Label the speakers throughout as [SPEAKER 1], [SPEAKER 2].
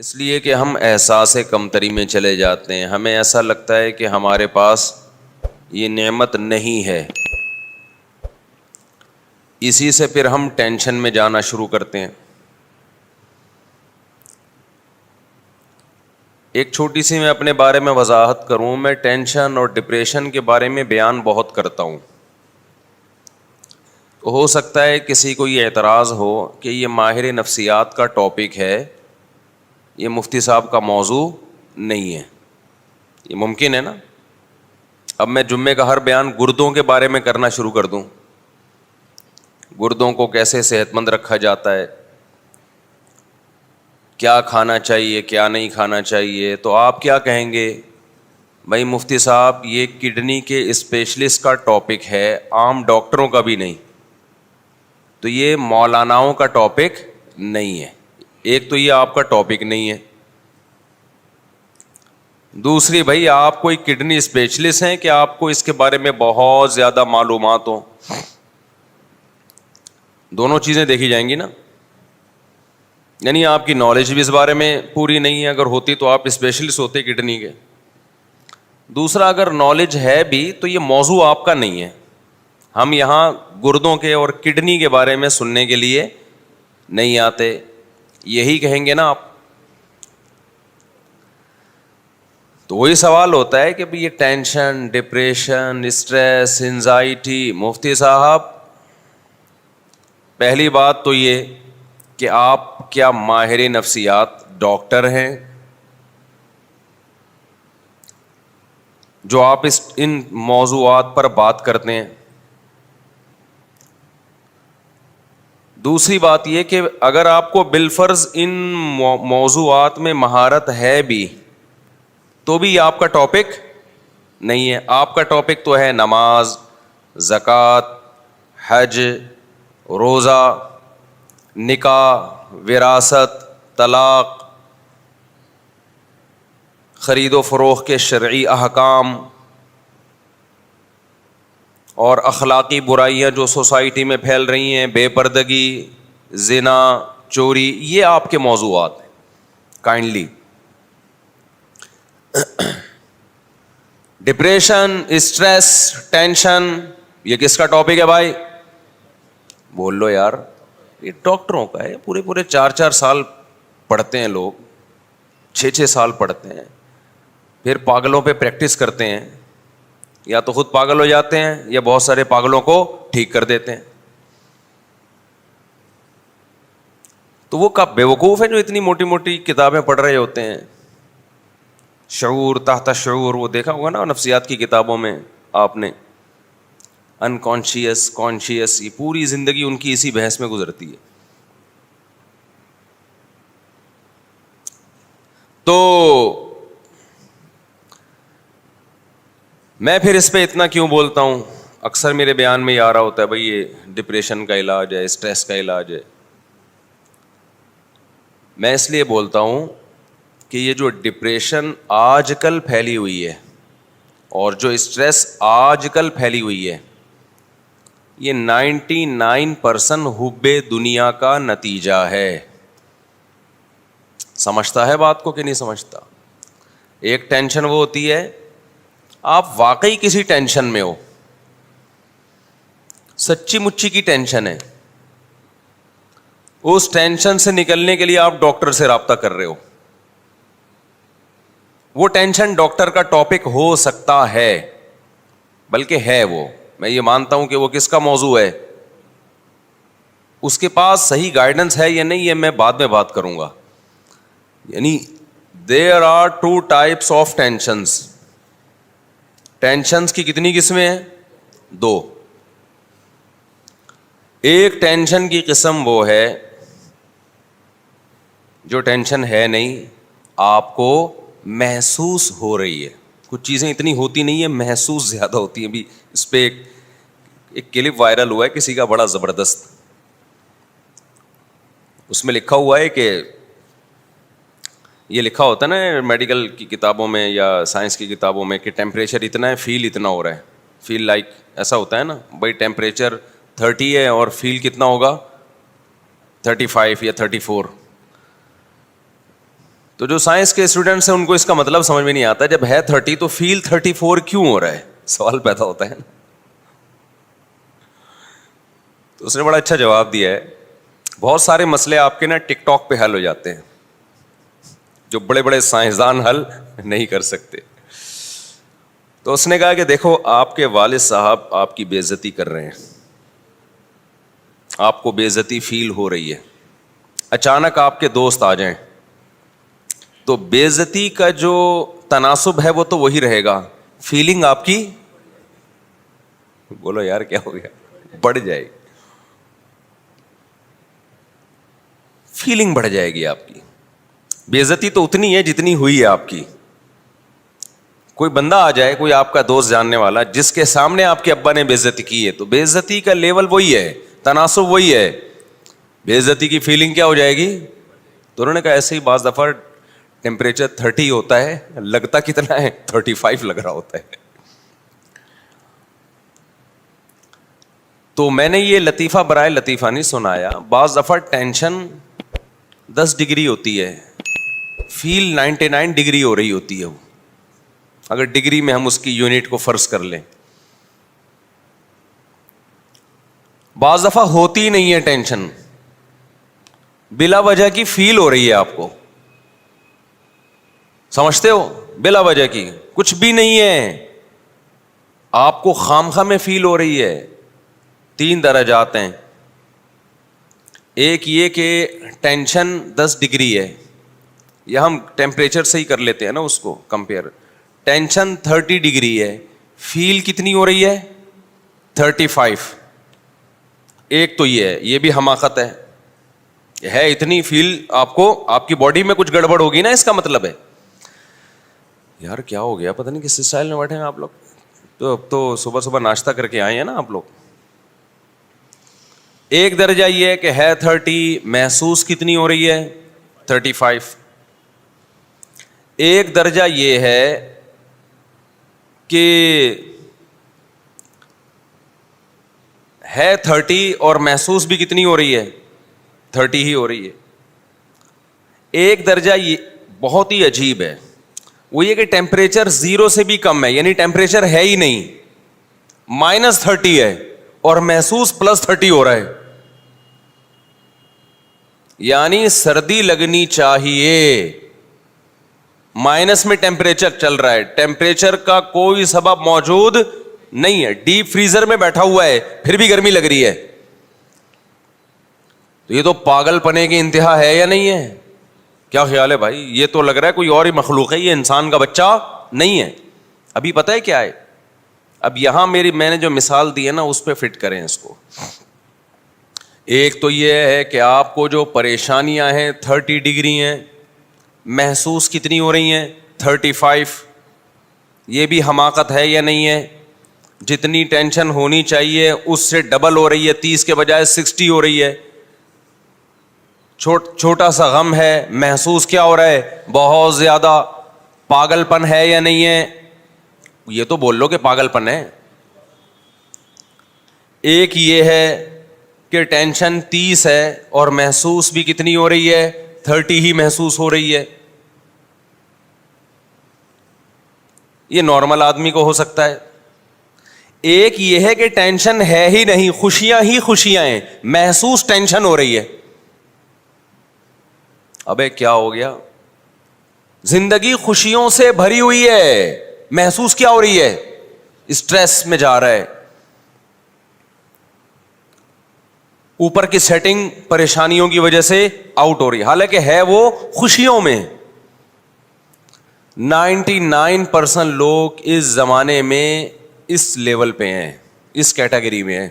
[SPEAKER 1] اس لیے کہ ہم احساس کمتری میں چلے جاتے ہیں. ہمیں ایسا لگتا ہے کہ ہمارے پاس یہ نعمت نہیں ہے, اسی سے پھر ہم ٹینشن میں جانا شروع کرتے ہیں. ایک چھوٹی سی میں اپنے بارے میں وضاحت کروں. میں ٹینشن اور ڈپریشن کے بارے میں بیان بہت کرتا ہوں. ہو سکتا ہے کسی کو یہ اعتراض ہو کہ یہ ماہر نفسیات کا ٹاپک ہے, یہ مفتی صاحب کا موضوع نہیں ہے. یہ ممکن ہے نا. اب میں جمعے کا ہر بیان گردوں کے بارے میں کرنا شروع کر دوں, گردوں کو کیسے صحت مند رکھا جاتا ہے, کیا کھانا چاہیے کیا نہیں کھانا چاہیے, تو آپ کیا کہیں گے؟ بھائی مفتی صاحب یہ کڈنی کے اسپیشلسٹ کا ٹاپک ہے, عام ڈاکٹروں کا بھی نہیں, تو یہ مولاناؤں کا ٹاپک نہیں ہے. ایک تو یہ آپ کا ٹاپک نہیں ہے. دوسری, بھائی آپ کوئی کڈنی اسپیشلسٹ ہیں کہ آپ کو اس کے بارے میں بہت زیادہ معلومات ہوں؟ دونوں چیزیں دیکھی جائیں گی نا. یعنی آپ کی نالج بھی اس بارے میں پوری نہیں ہے, اگر ہوتی تو آپ اسپیشلسٹ ہوتے کڈنی کے. دوسرا, اگر نالج ہے بھی تو یہ موضوع آپ کا نہیں ہے. ہم یہاں گردوں کے اور کڈنی کے بارے میں سننے کے لیے نہیں آتے. یہی کہیں گے نا آپ. تو وہی سوال ہوتا ہے کہ یہ ٹینشن, ڈپریشن, اسٹریس, انزائٹی, مفتی صاحب پہلی بات تو یہ کہ آپ کیا ماہر نفسیات ڈاکٹر ہیں جو آپ ان موضوعات پر بات کرتے ہیں؟ دوسری بات یہ کہ اگر آپ کو بالفرض ان موضوعات میں مہارت ہے بھی تو بھی یہ آپ کا ٹاپک نہیں ہے. آپ کا ٹاپک تو ہے نماز, زکوٰۃ, حج, روزہ, نکاح, وراثت, طلاق, خرید و فروخت کے شرعی احکام اور اخلاقی برائیاں جو سوسائٹی میں پھیل رہی ہیں, بے پردگی, زنا, چوری, یہ آپ کے موضوعات ہیں. کائنڈلی ڈپریشن, اسٹریس, ٹینشن, یہ کس کا ٹاپک ہے بھائی؟ بول لو یار. یہ ڈاکٹروں کا ہے. پورے 4 سال پڑھتے ہیں لوگ, 6 سال پڑھتے ہیں, پھر پاگلوں پہ پریکٹس کرتے ہیں. یا تو خود پاگل ہو جاتے ہیں یا بہت سارے پاگلوں کو ٹھیک کر دیتے ہیں. تو وہ کب بیوقوف ہے جو اتنی موٹی موٹی کتابیں پڑھ رہے ہوتے ہیں؟ شعور, تحت شعور, وہ دیکھا ہوگا نا نفسیات کی کتابوں میں آپ نے, انکانشیس, کانشیس, یہ پوری زندگی ان کی اسی بحث میں گزرتی ہے. تو میں پھر اس پہ اتنا کیوں بولتا ہوں؟ اکثر میرے بیان میں یہ آ رہا ہوتا ہے بھائی یہ ڈپریشن کا علاج ہے, اسٹریس کا علاج ہے. میں اس لیے بولتا ہوں کہ یہ جو ڈپریشن آج کل پھیلی ہوئی ہے اور جو اسٹریس آج کل پھیلی ہوئی ہے, یہ 99% حب دنیا کا نتیجہ ہے. سمجھتا ہے بات کو کہ نہیں سمجھتا؟ ایک ٹینشن وہ ہوتی ہے آپ واقعی کسی ٹینشن میں ہو, سچی مچی کی ٹینشن ہے, اس ٹینشن سے نکلنے کے لیے آپ ڈاکٹر سے رابطہ کر رہے ہو. وہ ٹینشن ڈاکٹر کا ٹاپک ہو سکتا ہے, بلکہ ہے وہ, میں یہ مانتا ہوں کہ وہ کس کا موضوع ہے. اس کے پاس صحیح گائیڈنس ہے یا نہیں یہ میں بعد میں بات کروں گا. یعنی there are 2 types of tensions. Tensions کی کتنی قسمیں ہیں؟ 2. ایک ٹینشن کی قسم وہ ہے جو ٹینشن ہے نہیں, آپ کو محسوس ہو رہی ہے. کچھ چیزیں اتنی ہوتی نہیں ہیں, محسوس زیادہ ہوتی ہیں. بھی اس پہ ایک کلپ وائرل ہوا ہے کسی کا بڑا زبردست. اس میں لکھا ہوا ہے کہ یہ لکھا ہوتا ہے نا میڈیکل کی کتابوں میں یا سائنس کی کتابوں میں کہ ٹیمپریچر اتنا ہے, فیل اتنا ہو رہا ہے, فیل لائک ایسا ہوتا ہے نا بھائی ٹیمپریچر 30 ہے اور فیل کتنا ہوگا 35 یا 34. تو جو سائنس کے اسٹوڈنٹس ہیں ان کو اس کا مطلب سمجھ میں نہیں آتا. جب ہے 30 تو فیل 34 کیوں ہو رہا ہے, سوال پیدا ہوتا ہے. تو اس نے بڑا اچھا جواب دیا ہے. بہت سارے مسئلے آپ کے نا ٹک ٹاک پہ حل ہو جاتے ہیں جو بڑے بڑے سائنسدان حل نہیں کر سکتے. تو اس نے کہا کہ دیکھو آپ کے والد صاحب آپ کی بے عزتی کر رہے ہیں, آپ کو بے عزتی فیل ہو رہی ہے, اچانک آپ کے دوست آ جائیں تو بے عزتی کا جو تناسب ہے وہ تو وہی رہے گا, فیلنگ آپ کی, بولو یار کیا ہو گیا, بڑھ جائے گی, فیلنگ بڑھ جائے گی آپ کی. بے عزتی تو اتنی ہے جتنی ہوئی ہے آپ کی. کوئی بندہ آ جائے, کوئی آپ کا دوست جاننے والا جس کے سامنے آپ کے ابا نے بے عزتی کی ہے, تو بے عزتی کا لیول وہی ہے, تناسب وہی ہے, بے عزتی کی فیلنگ کیا ہو جائے گی. تو انہوں نے کہا ایسے ہی بعض دفعہ ٹیمپریچر 30 ہوتا ہے, لگتا کتنا ہے 35 لگ رہا ہوتا ہے. تو میں نے یہ لطیفہ برائے لطیفہ نہیں سنایا. بعض دفعہ ٹینشن 10 ڈگری ہوتی ہے, فیل 99 ڈگری ہو رہی ہوتی ہے. وہ اگر ڈگری میں ہم اس کی یونٹ کو فرض کر لیں, بعض دفعہ ہوتی ہی نہیں ہے ٹینشن, بلا وجہ کی فیل ہو رہی ہے آپ کو, سمجھتے ہو, بلا وجہ کی کچھ بھی نہیں ہے, آپ کو خامخواہ میں فیل ہو رہی ہے. 3 درجات ہیں. ایک یہ کہ ٹینشن 10 ڈگری ہے, یا ہم ٹیمپریچر سے ہی کر لیتے ہیں نا اس کو کمپیئر. ٹینشن 30 ڈگری ہے, فیل کتنی ہو رہی ہے 35. ایک تو یہ ہے, یہ بھی حماقت ہے اتنی فیل آپ کو, آپ کی باڈی میں کچھ گڑبڑ ہوگی نا, اس کا مطلب ہے. یار کیا ہو گیا, پتہ نہیں کس اسٹائل میں بیٹھے ہیں آپ لوگ. تو اب تو صبح صبح ناشتہ کر کے آئے ہیں نا آپ لوگ. ایک درجہ یہ ہے کہ ہے 30, محسوس کتنی ہو رہی ہے 35. ایک درجہ یہ ہے کہ ہے 30 اور محسوس بھی کتنی ہو رہی ہے 30 ہی ہو رہی ہے. ایک درجہ یہ بہت ہی عجیب ہے, وہ یہ کہ ٹیمپریچر 0 سے بھی کم ہے, یعنی ٹیمپریچر ہے ہی نہیں, -30 ہے اور محسوس +30 ہو رہا ہے. یعنی سردی لگنی چاہیے, مائنس میں ٹیمپریچر چل رہا ہے, ٹیمپریچر کا کوئی سبب موجود نہیں ہے, ڈیپ فریزر میں بیٹھا ہوا ہے پھر بھی گرمی لگ رہی ہے. تو یہ تو پاگل پنے کی انتہا ہے یا نہیں ہے؟ کیا خیال ہے بھائی؟ یہ تو لگ رہا ہے کوئی اور ہی مخلوق ہے, یہ انسان کا بچہ نہیں ہے. ابھی پتہ ہے کیا ہے, اب یہاں میں نے جو مثال دی ہے نا اس پہ فٹ کریں اس کو. ایک تو یہ ہے کہ آپ کو جو پریشانیاں ہیں 30 ڈگری ہیں, محسوس کتنی ہو رہی ہیں 35. یہ بھی حماقت ہے یا نہیں ہے؟ جتنی ٹینشن ہونی چاہیے اس سے ڈبل ہو رہی ہے, 30 کے بجائے 60 ہو رہی ہے. چھوٹا سا غم ہے, محسوس کیا ہو رہا ہے بہت زیادہ. پاگل پن ہے یا نہیں ہے؟ یہ تو بول لو کہ پاگل پن ہے. ایک یہ ہے کہ ٹینشن 30 ہے اور محسوس بھی کتنی ہو رہی ہے 30 ہی محسوس ہو رہی ہے. یہ نارمل آدمی کو ہو سکتا ہے. ایک یہ ہے کہ ٹینشن ہے ہی نہیں, خوشیاں ہی خوشیاں ہیں, محسوس ٹینشن ہو رہی ہے. ابے کیا ہو گیا, زندگی خوشیوں سے بھری ہوئی ہے, محسوس کیا ہو رہی ہے اسٹریس میں جا رہا ہے. اوپر کی سیٹنگ پریشانیوں کی وجہ سے آؤٹ ہو رہی ہے, حالانکہ ہے وہ خوشیوں میں. 99% لوگ اس زمانے میں اس لیول پہ ہیں, اس کیٹیگری میں ہیں.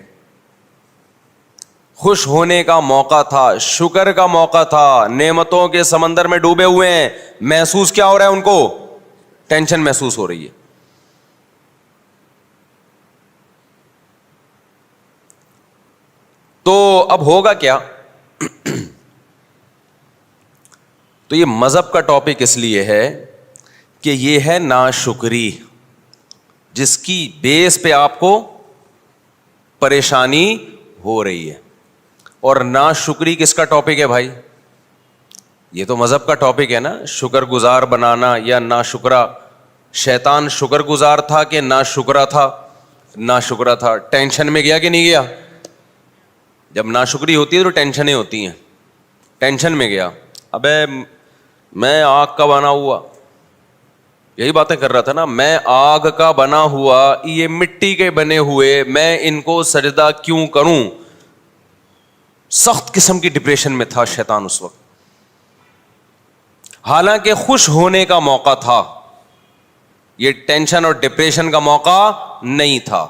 [SPEAKER 1] خوش ہونے کا موقع تھا, شکر کا موقع تھا, نعمتوں کے سمندر میں ڈوبے ہوئے ہیں, محسوس کیا ہو رہا ہے ان کو ٹینشن محسوس ہو رہی ہے. تو اب ہوگا کیا؟ تو یہ مذہب کا ٹاپک اس لیے ہے کہ یہ ہے ناشکری, جس کی بیس پہ آپ کو پریشانی ہو رہی ہے. اور ناشکری کس کا ٹاپک ہے بھائی؟ یہ تو مذہب کا ٹاپک ہے نا, شکر گزار بنانا یا نا شکرا. شیطان شکر گزار تھا کہ نا شکرا تھا؟ نا شکرا تھا. ٹینشن میں گیا کہ نہیں گیا؟ جب ناشکری ہوتی ہے تو ٹینشنیں ہوتی ہیں. ٹینشن میں گیا, ابے میں آگ کا بنا ہوا, یہی باتیں کر رہا تھا نا, میں آگ کا بنا ہوا, یہ مٹی کے بنے ہوئے, میں ان کو سجدہ کیوں کروں؟ سخت قسم کی ڈپریشن میں تھا شیطان اس وقت, حالانکہ خوش ہونے کا موقع تھا, یہ ٹینشن اور ڈپریشن کا موقع نہیں تھا.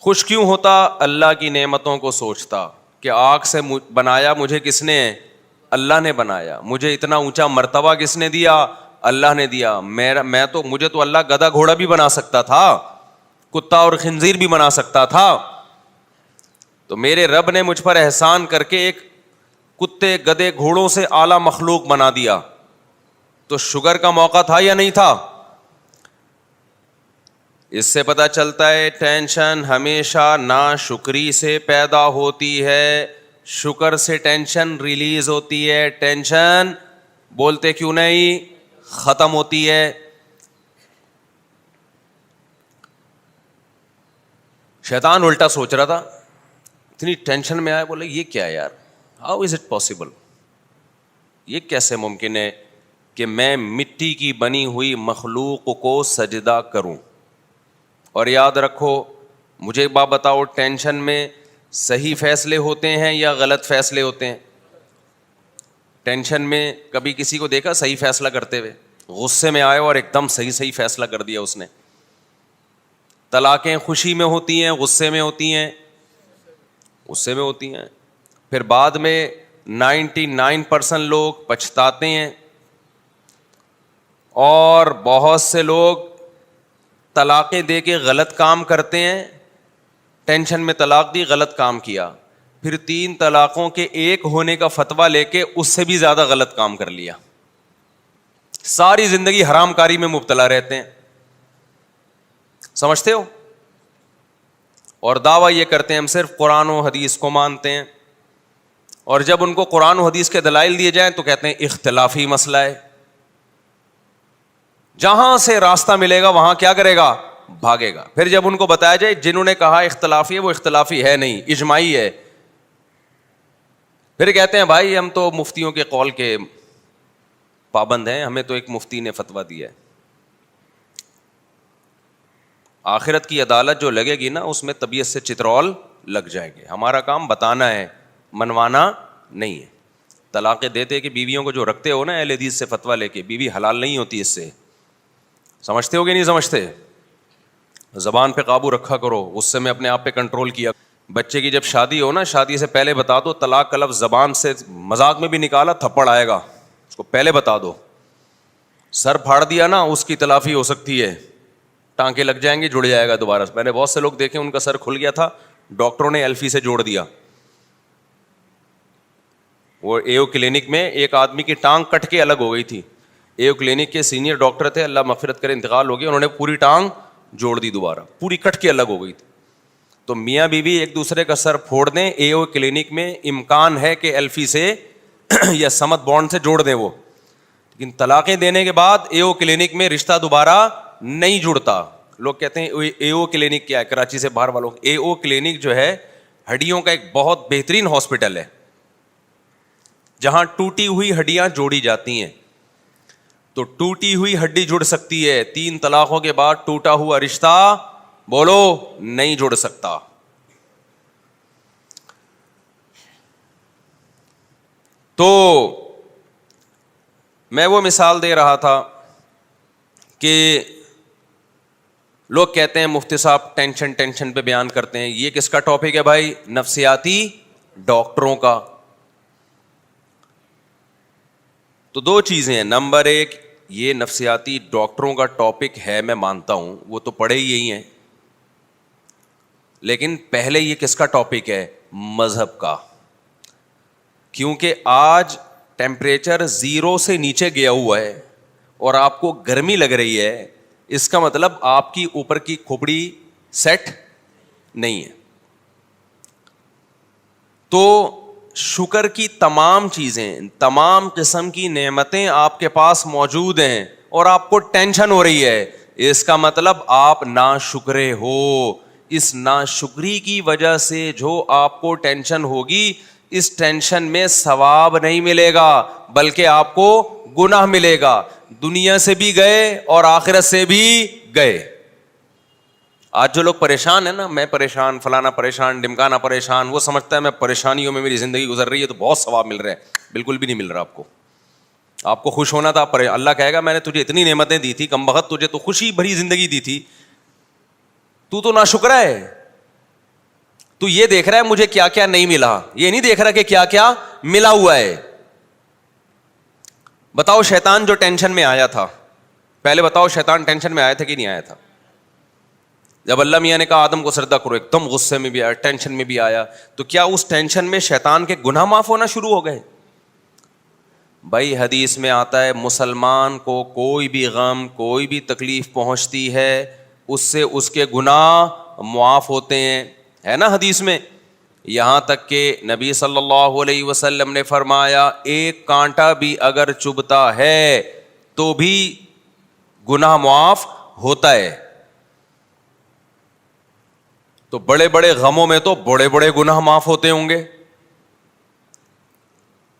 [SPEAKER 1] خوش کیوں ہوتا؟ اللہ کی نعمتوں کو سوچتا کہ آگ سے بنایا مجھے کس نے؟ اللہ نے بنایا. مجھے اتنا اونچا مرتبہ کس نے دیا؟ اللہ نے دیا. مجھے تو اللہ گدھا گھوڑا بھی بنا سکتا تھا, کتا اور خنزیر بھی بنا سکتا تھا. تو میرے رب نے مجھ پر احسان کر کے ایک کتے گدھے گھوڑوں سے اعلیٰ مخلوق بنا دیا. تو شکر کا موقع تھا یا نہیں تھا؟ اس سے پتہ چلتا ہے ٹینشن ہمیشہ ناشکری سے پیدا ہوتی ہے, شکر سے ٹینشن ریلیز ہوتی ہے. ٹینشن بولتے کیوں نہیں ختم ہوتی ہے. شیطان الٹا سوچ رہا تھا, اتنی ٹینشن میں آیا, بولے یہ کیا یار, ہاؤ از اٹ پاسبل, یہ کیسے ممکن ہے کہ میں مٹی کی بنی ہوئی مخلوق کو سجدہ کروں. اور یاد رکھو, مجھے ایک بات بتاؤ, ٹینشن میں صحیح فیصلے ہوتے ہیں یا غلط فیصلے ہوتے ہیں؟ ٹینشن میں کبھی کسی کو دیکھا صحیح فیصلہ کرتے ہوئے؟ غصے میں آئے اور ایک دم صحیح فیصلہ کر دیا اس نے. طلاقیں خوشی میں ہوتی ہیں, غصے میں ہوتی ہیں؟ غصے میں ہوتی ہیں. پھر بعد میں 99% لوگ پچھتاتے ہیں, اور بہت سے لوگ طلاقیں دے کے غلط کام کرتے ہیں. ٹینشن میں طلاق دی, غلط کام کیا, پھر 3 طلاقوں کے ایک ہونے کا فتویٰ لے کے اس سے بھی زیادہ غلط کام کر لیا. ساری زندگی حرام کاری میں مبتلا رہتے ہیں, سمجھتے ہو؟ اور دعویٰ یہ کرتے ہیں ہم صرف قرآن و حدیث کو مانتے ہیں, اور جب ان کو قرآن و حدیث کے دلائل دیے جائیں تو کہتے ہیں اختلافی مسئلہ ہے. جہاں سے راستہ ملے گا وہاں کیا کرے گا؟ بھاگے گا. پھر جب ان کو بتایا جائے جنہوں نے کہا اختلافی ہے وہ اختلافی ہے نہیں, اجماعی ہے, پھر کہتے ہیں بھائی ہم تو مفتیوں کے قول کے پابند ہیں, ہمیں تو ایک مفتی نے فتویٰ دیا ہے. آخرت کی عدالت جو لگے گی نا, اس میں طبیعت سے چترول لگ جائے گی. ہمارا کام بتانا ہے, منوانا نہیں ہے. طلاقیں دیتے کہ بیویوں کو جو رکھتے ہو نا اہل حدیث سے فتویٰ لے کے, بیوی حلال نہیں ہوتی اس سے. سمجھتے ہو کہ نہیں سمجھتے؟ زبان پہ قابو رکھا کرو, غصے میں اپنے آپ پہ کنٹرول کیا. بچے کی جب شادی ہو نا, شادی سے پہلے بتا دو طلاق کا لفظ زبان سے مذاق میں بھی نکالا تھپڑ آئے گا, اس کو پہلے بتا دو. سر پھاڑ دیا نا, اس کی تلافی ہو سکتی ہے, ٹانکے لگ جائیں گے, جڑ جائے گا دوبارہ. میں نے بہت سے لوگ دیکھے ان کا سر کھل گیا تھا, ڈاکٹروں نے ایلفی سے جوڑ دیا. وہ ایو کلینک میں ایک آدمی کی ٹانگ کٹ کے الگ ہو گئی تھی, ایو کلینک کے سینئر ڈاکٹر تھے, اللہ مغفرت کرے, انتقال ہو گیا, انہوں نے پوری ٹانگ جوڑ دی, دوبارہ پوری کٹ کے الگ ہو گئی تھی. تو میاں بیوی ایک دوسرے کا سر پھوڑ دیں, ایو کلینک میں امکان ہے کہ ایلفی سے یا سمت بانڈ سے جوڑ دیں وہ, لیکن طلاقیں دینے کے بعد ایو کلینک میں رشتہ دوبارہ نہیں جڑتا. لوگ کہتے ہیں ایو کلینک کیا ہے, کراچی سے باہر والوں, ایو کلینک جو ہے ہڈیوں کا ایک بہت بہترین ہاسپٹل ہے, جہاں ٹوٹی ہوئی ہڈیاں جوڑی جاتی ہیں. تو ٹوٹی ہوئی ہڈی جڑ سکتی ہے, 3 طلاقوں کے بعد ٹوٹا ہوا رشتہ بولو نہیں جڑ سکتا. تو میں وہ مثال دے رہا تھا کہ لوگ کہتے ہیں مفتی صاحب ٹینشن پہ بیان کرتے ہیں. یہ کس کا ٹاپک ہے بھائی؟ نفسیاتی ڈاکٹروں کا. تو 2 چیزیں ہیں. نمبر 1, یہ نفسیاتی ڈاکٹروں کا ٹاپک ہے, میں مانتا ہوں, وہ تو پڑھے ہی یہی ہیں, لیکن پہلے یہ کس کا ٹاپک ہے؟ مذہب کا. کیونکہ آج ٹیمپریچر 0 سے نیچے گیا ہوا ہے اور آپ کو گرمی لگ رہی ہے, اس کا مطلب آپ کی اوپر کی کھوپڑی سیٹ نہیں ہے. تو شکر کی تمام چیزیں, تمام قسم کی نعمتیں آپ کے پاس موجود ہیں اور آپ کو ٹینشن ہو رہی ہے, اس کا مطلب آپ ناشکرے ہو. اس ناشکری کی وجہ سے جو آپ کو ٹینشن ہوگی, اس ٹینشن میں ثواب نہیں ملے گا بلکہ آپ کو گناہ ملے گا. دنیا سے بھی گئے اور آخرت سے بھی گئے. آج جو لوگ پریشان ہیں نا, میں پریشان, فلانا پریشان, ڈمکانا پریشان, وہ سمجھتا ہے میں پریشانیوں میں میری زندگی گزر رہی ہے تو بہت ثواب مل رہا ہے. بالکل بھی نہیں مل رہا آپ کو. آپ کو خوش ہونا تھا, اللہ کہے گا میں نے تجھے اتنی نعمتیں دی تھی, کم بخت تجھے تو خوشی بھری زندگی دی تھی, تو ناشکرا ہے. تو یہ دیکھ رہا ہے مجھے کیا کیا نہیں ملا, یہ نہیں دیکھ رہا کہ کیا کیا ملا ہوا ہے. بتاؤ شیطان جو ٹینشن میں آیا تھا, پہلے بتاؤ شیطان ٹینشن میں آیا تھا کہ نہیں آیا تھا؟ جب اللہ میاں نے کہا آدم کو سجدہ کرو, ایک دم غصے میں بھی آیا, ٹینشن میں بھی آیا, تو کیا اس ٹینشن میں شیطان کے گناہ معاف ہونا شروع ہو گئے؟ بھائی حدیث میں آتا ہے مسلمان کو کوئی بھی غم, کوئی بھی تکلیف پہنچتی ہے, اس سے اس کے گناہ معاف ہوتے ہیں, ہے نا حدیث میں. یہاں تک کہ نبی صلی اللہ علیہ وسلم نے فرمایا ایک کانٹا بھی اگر چبھتا ہے تو بھی گناہ معاف ہوتا ہے. تو بڑے بڑے غموں میں تو بڑے بڑے گناہ معاف ہوتے ہوں گے.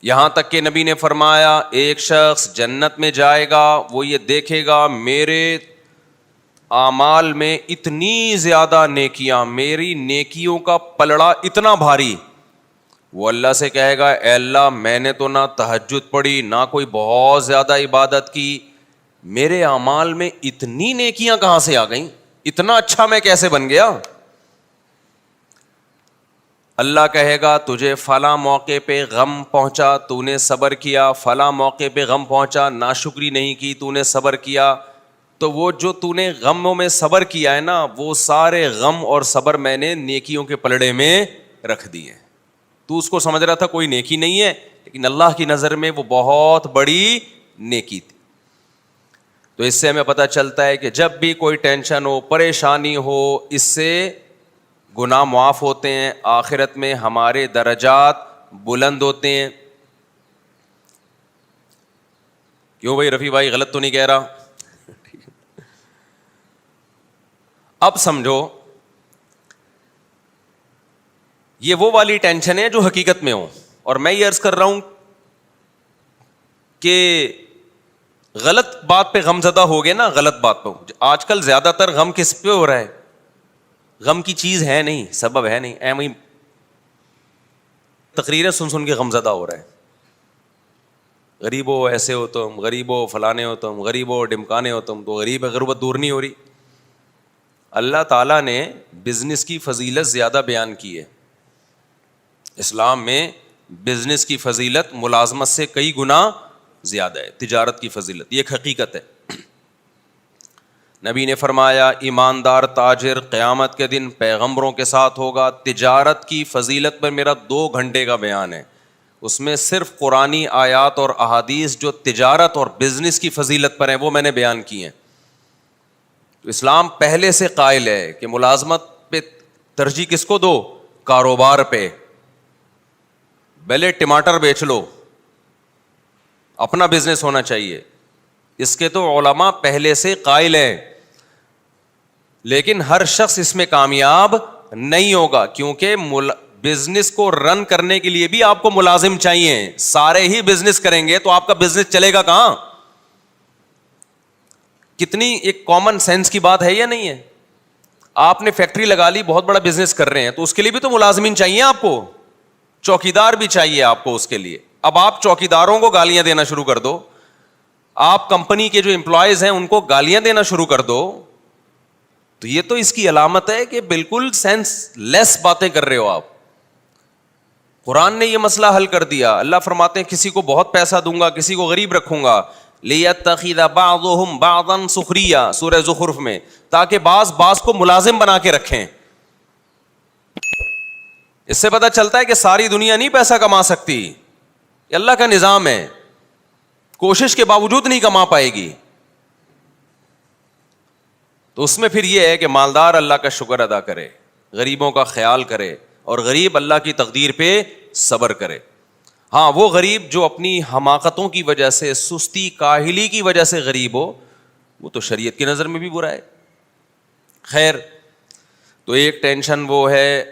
[SPEAKER 1] یہاں تک کہ نبی نے فرمایا ایک شخص جنت میں جائے گا, وہ یہ دیکھے گا میرے اعمال میں اتنی زیادہ نیکیاں, میری نیکیوں کا پلڑا اتنا بھاری. وہ اللہ سے کہے گا اے اللہ میں نے تو نہ تہجد پڑھی, نہ کوئی بہت زیادہ عبادت کی, میرے اعمال میں اتنی نیکیاں کہاں سے آ گئیں, اتنا اچھا میں کیسے بن گیا؟ اللہ کہے گا تجھے فلاں موقع پہ غم پہنچا, تو نے صبر کیا, فلاں موقع پہ غم پہنچا, ناشکری نہیں کی, تو نے صبر کیا. تو وہ جو تو نے غموں میں صبر کیا ہے نا, وہ سارے غم اور صبر میں نے نیکیوں کے پلڑے میں رکھ دیے. تو اس کو سمجھ رہا تھا کوئی نیکی نہیں ہے, لیکن اللہ کی نظر میں وہ بہت بڑی نیکی تھی. تو اس سے ہمیں پتہ چلتا ہے کہ جب بھی کوئی ٹینشن ہو, پریشانی ہو, اس سے گناہ معاف ہوتے ہیں, آخرت میں ہمارے درجات بلند ہوتے ہیں. کیوں بھائی رفیع بھائی غلط تو نہیں کہہ رہا؟ اب سمجھو یہ وہ والی ٹینشن ہے جو حقیقت میں ہو, اور میں یہ عرض کر رہا ہوں کہ غلط بات پہ غم زدہ ہو گئے نا, غلط بات پہ. آج کل زیادہ تر غم کس پہ ہو رہا ہے؟ غم کی چیز ہے نہیں, سبب ہے نہیں, ایم ہی تقریریں سن سن کے غم زدہ ہو رہا ہے. غریب ہو ایسے ہو تم, غریب ہو فلانے ہو تم, غریب ہو ڈمکانے ہو تم. تو غریب ہے, غربت دور نہیں ہو رہی. اللہ تعالیٰ نے بزنس کی فضیلت زیادہ بیان کی ہے. اسلام میں بزنس کی فضیلت ملازمت سے کئی گنا زیادہ ہے, تجارت کی فضیلت, یہ ایک حقیقت ہے. نبی نے فرمایا ایماندار تاجر قیامت کے دن پیغمبروں کے ساتھ ہوگا. تجارت کی فضیلت پر میرا 2 گھنٹے کا بیان ہے, اس میں صرف قرآنی آیات اور احادیث جو تجارت اور بزنس کی فضیلت پر ہیں وہ میں نے بیان کی ہیں. تو اسلام پہلے سے قائل ہے کہ ملازمت پہ ترجیح کس کو دو؟ کاروبار پہ. پہلے ٹماٹر بیچ لو, اپنا بزنس ہونا چاہیے, اس کے تو علماء پہلے سے قائل ہیں. لیکن ہر شخص اس میں کامیاب نہیں ہوگا, کیونکہ بزنس کو رن کرنے کے لیے بھی آپ کو ملازم چاہیے. سارے ہی بزنس کریں گے تو آپ کا بزنس چلے گا کہاں؟ کتنی ایک کامن سینس کی بات ہے یا نہیں ہے؟ آپ نے فیکٹری لگا لی, بہت بڑا بزنس کر رہے ہیں, تو اس کے لیے بھی تو ملازمین چاہیے آپ کو, چوکیدار بھی چاہیے آپ کو اس کے لیے. اب آپ چوکیداروں کو گالیاں دینا شروع کر دو, آپ کمپنی کے جو امپلائیز ہیں ان کو گالیاں دینا شروع کر دو, تو یہ تو اس کی علامت ہے کہ بالکل سینس لیس باتیں کر رہے ہو آپ. قرآن نے یہ مسئلہ حل کر دیا. اللہ فرماتے ہیں کسی کو بہت پیسہ دوں گا, کسی کو غریب رکھوں گا. لِيَتَّخِذَ بَعْضُهُمْ بَعْضًا سُخْرِيًّا, سورہ زخرف میں, تاکہ بعض کو ملازم بنا کے رکھیں. اس سے پتہ چلتا ہے کہ ساری دنیا نہیں پیسہ کما سکتی, یہ اللہ کا نظام ہے, کوشش کے باوجود نہیں کما پائے گی. تو اس میں پھر یہ ہے کہ مالدار اللہ کا شکر ادا کرے, غریبوں کا خیال کرے, اور غریب اللہ کی تقدیر پہ صبر کرے. ہاں وہ غریب جو اپنی حماقتوں کی وجہ سے, سستی کاہلی کی وجہ سے غریب ہو, وہ تو شریعت کی نظر میں بھی برا ہے. خیر, تو ایک ٹینشن وہ ہے.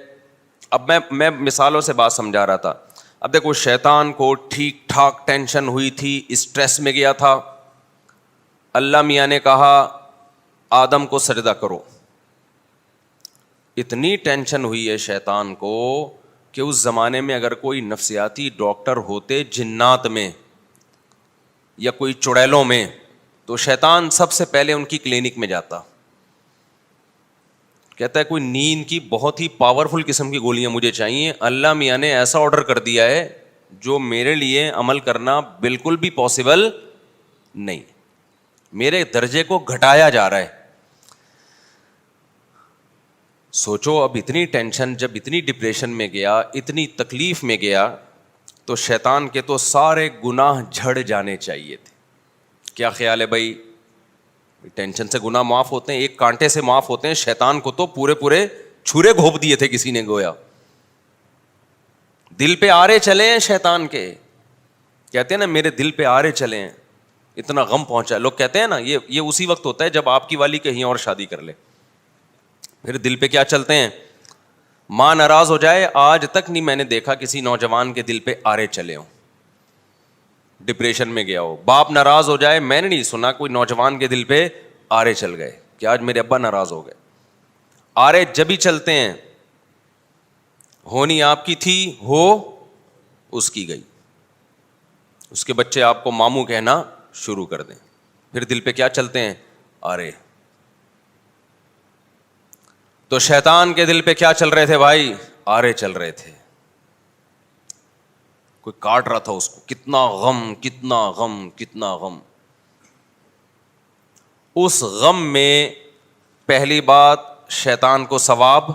[SPEAKER 1] اب میں مثالوں سے بات سمجھا رہا تھا. اب دیکھو, شیطان کو ٹھیک ٹھاک ٹینشن ہوئی تھی, اسٹریس میں گیا تھا. اللہ میاں نے کہا آدم کو سجدہ کرو. اتنی ٹینشن ہوئی ہے شیطان کو کہ اس زمانے میں اگر کوئی نفسیاتی ڈاکٹر ہوتے جنات میں یا کوئی چڑیلوں میں, تو شیطان سب سے پہلے ان کی کلینک میں جاتا. کہتا ہے کوئی نیند کی بہت ہی پاورفل قسم کی گولیاں مجھے چاہیے, اللہ میاں نے ایسا آرڈر کر دیا ہے جو میرے لیے عمل کرنا بالکل بھی پاسبل نہیں, میرے درجے کو گھٹایا جا رہا ہے. سوچو اب اتنی ٹینشن, جب اتنی ڈپریشن میں گیا, اتنی تکلیف میں گیا, تو شیطان کے تو سارے گناہ جھڑ جانے چاہیے تھے. کیا خیال ہے بھائی؟ ٹینشن سے گناہ معاف ہوتے ہیں, ایک کانٹے سے معاف ہوتے ہیں. شیطان کو تو پورے چھرے گھونپ دیے تھے کسی نے, گویا دل پہ آرے چلے ہیں شیطان کے. کہتے ہیں نا میرے دل پہ آرے چلے ہیں, اتنا غم پہنچا. لوگ کہتے ہیں نا یہ اسی وقت ہوتا ہے جب آپ کی والی کہیں اور شادی کر لے. پھر دل پہ کیا چلتے ہیں؟ ماں ناراض ہو جائے, آج تک نہیں میں نے دیکھا کسی نوجوان کے دل پہ آرے چلے ہوں, ڈپریشن میں گیا ہو. باپ ناراض ہو جائے, میں نے نہیں سنا کوئی نوجوان کے دل پہ آرے چل گئے کہ آج میرے ابا ناراض ہو گئے. آرے جب ہی چلتے ہیں, ہونی آپ کی تھی, ہو اس کی گئی. اس کے بچے آپ کو ماموں کہنا شروع کر دیں, پھر دل پہ کیا چلتے ہیں؟ آرے. تو شیطان کے دل پہ کیا چل رہے تھے بھائی؟ آرے چل رہے تھے. کوئی کاٹ رہا تھا اس کو, کتنا غم کتنا غم کتنا غم. اس غم میں پہلی بات شیطان کو ثواب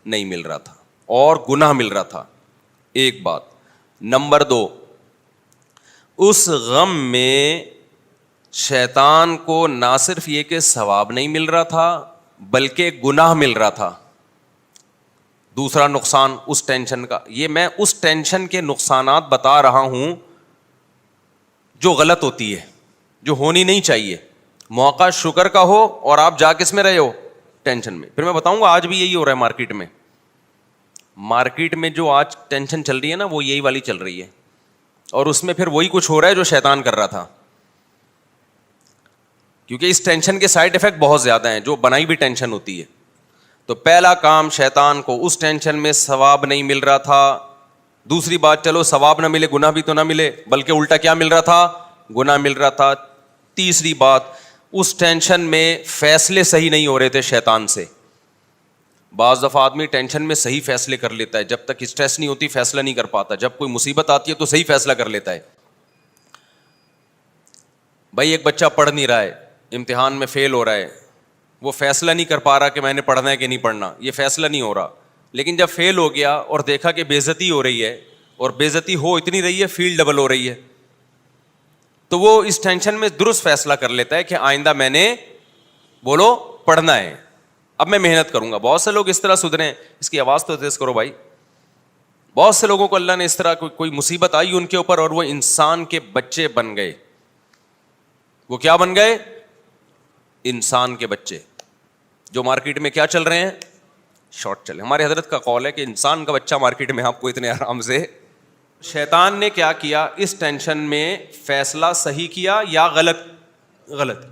[SPEAKER 1] نہیں مل رہا تھا اور گناہ مل رہا تھا, ایک بات. نمبر 2, اس غم میں شیطان کو نہ صرف یہ کہ ثواب نہیں مل رہا تھا بلکہ گناہ مل رہا تھا. دوسرا نقصان اس ٹینشن کا, یہ میں اس ٹینشن کے نقصانات بتا رہا ہوں جو غلط ہوتی ہے, جو ہونی نہیں چاہیے. موقع شکر کا ہو اور آپ جا کس میں رہے ہو؟ ٹینشن میں. پھر میں بتاؤں گا آج بھی یہی ہو رہا ہے مارکیٹ میں. مارکیٹ میں جو آج ٹینشن چل رہی ہے نا, وہ یہی والی چل رہی ہے, اور اس میں پھر وہی کچھ ہو رہا ہے جو شیطان کر رہا تھا. کیونکہ اس ٹینشن کے سائڈ افیکٹ بہت زیادہ ہیں, جو بنائی بھی ٹینشن ہوتی ہے. تو پہلا کام, شیطان کو اس ٹینشن میں ثواب نہیں مل رہا تھا. دوسری بات, چلو ثواب نہ ملے, گناہ بھی تو نہ ملے, بلکہ الٹا کیا مل رہا تھا؟ گناہ مل رہا تھا. تیسری بات, اس ٹینشن میں فیصلے صحیح نہیں ہو رہے تھے شیطان سے. بعض دفعہ آدمی ٹینشن میں صحیح فیصلے کر لیتا ہے, جب تک اسٹریس نہیں ہوتی فیصلہ نہیں کر پاتا. جب کوئی مصیبت آتی ہے تو صحیح فیصلہ کر لیتا ہے. بھائی ایک بچہ پڑھ نہیں رہا ہے, امتحان میں فیل ہو رہا ہے, وہ فیصلہ نہیں کر پا رہا کہ میں نے پڑھنا ہے کہ نہیں پڑھنا, یہ فیصلہ نہیں ہو رہا. لیکن جب فیل ہو گیا اور دیکھا کہ بے عزتی ہو رہی ہے, اور بے عزتی ہو اتنی رہی ہے فیل ڈبل ہو رہی ہے, تو وہ اس ٹینشن میں درست فیصلہ کر لیتا ہے کہ آئندہ میں نے بولو پڑھنا ہے, اب میں محنت کروں گا. بہت سے لوگ اس طرح سدھرے ہیں. اس کی آواز تو تیز کرو بھائی. بہت سے لوگوں کو اللہ نے اس طرح کوئی مصیبت آئی ان کے اوپر اور وہ انسان کے بچے بن گئے. وہ کیا بن گئے؟ انسان کے بچے. جو مارکیٹ میں کیا چل رہے ہیں؟ شارٹ چلے. ہمارے حضرت کا قول ہے کہ انسان کا بچہ مارکیٹ میں آپ کو اتنے آرام سے. شیطان نے کیا کیا؟ اس ٹینشن میں فیصلہ صحیح کیا یا غلط؟ غلط.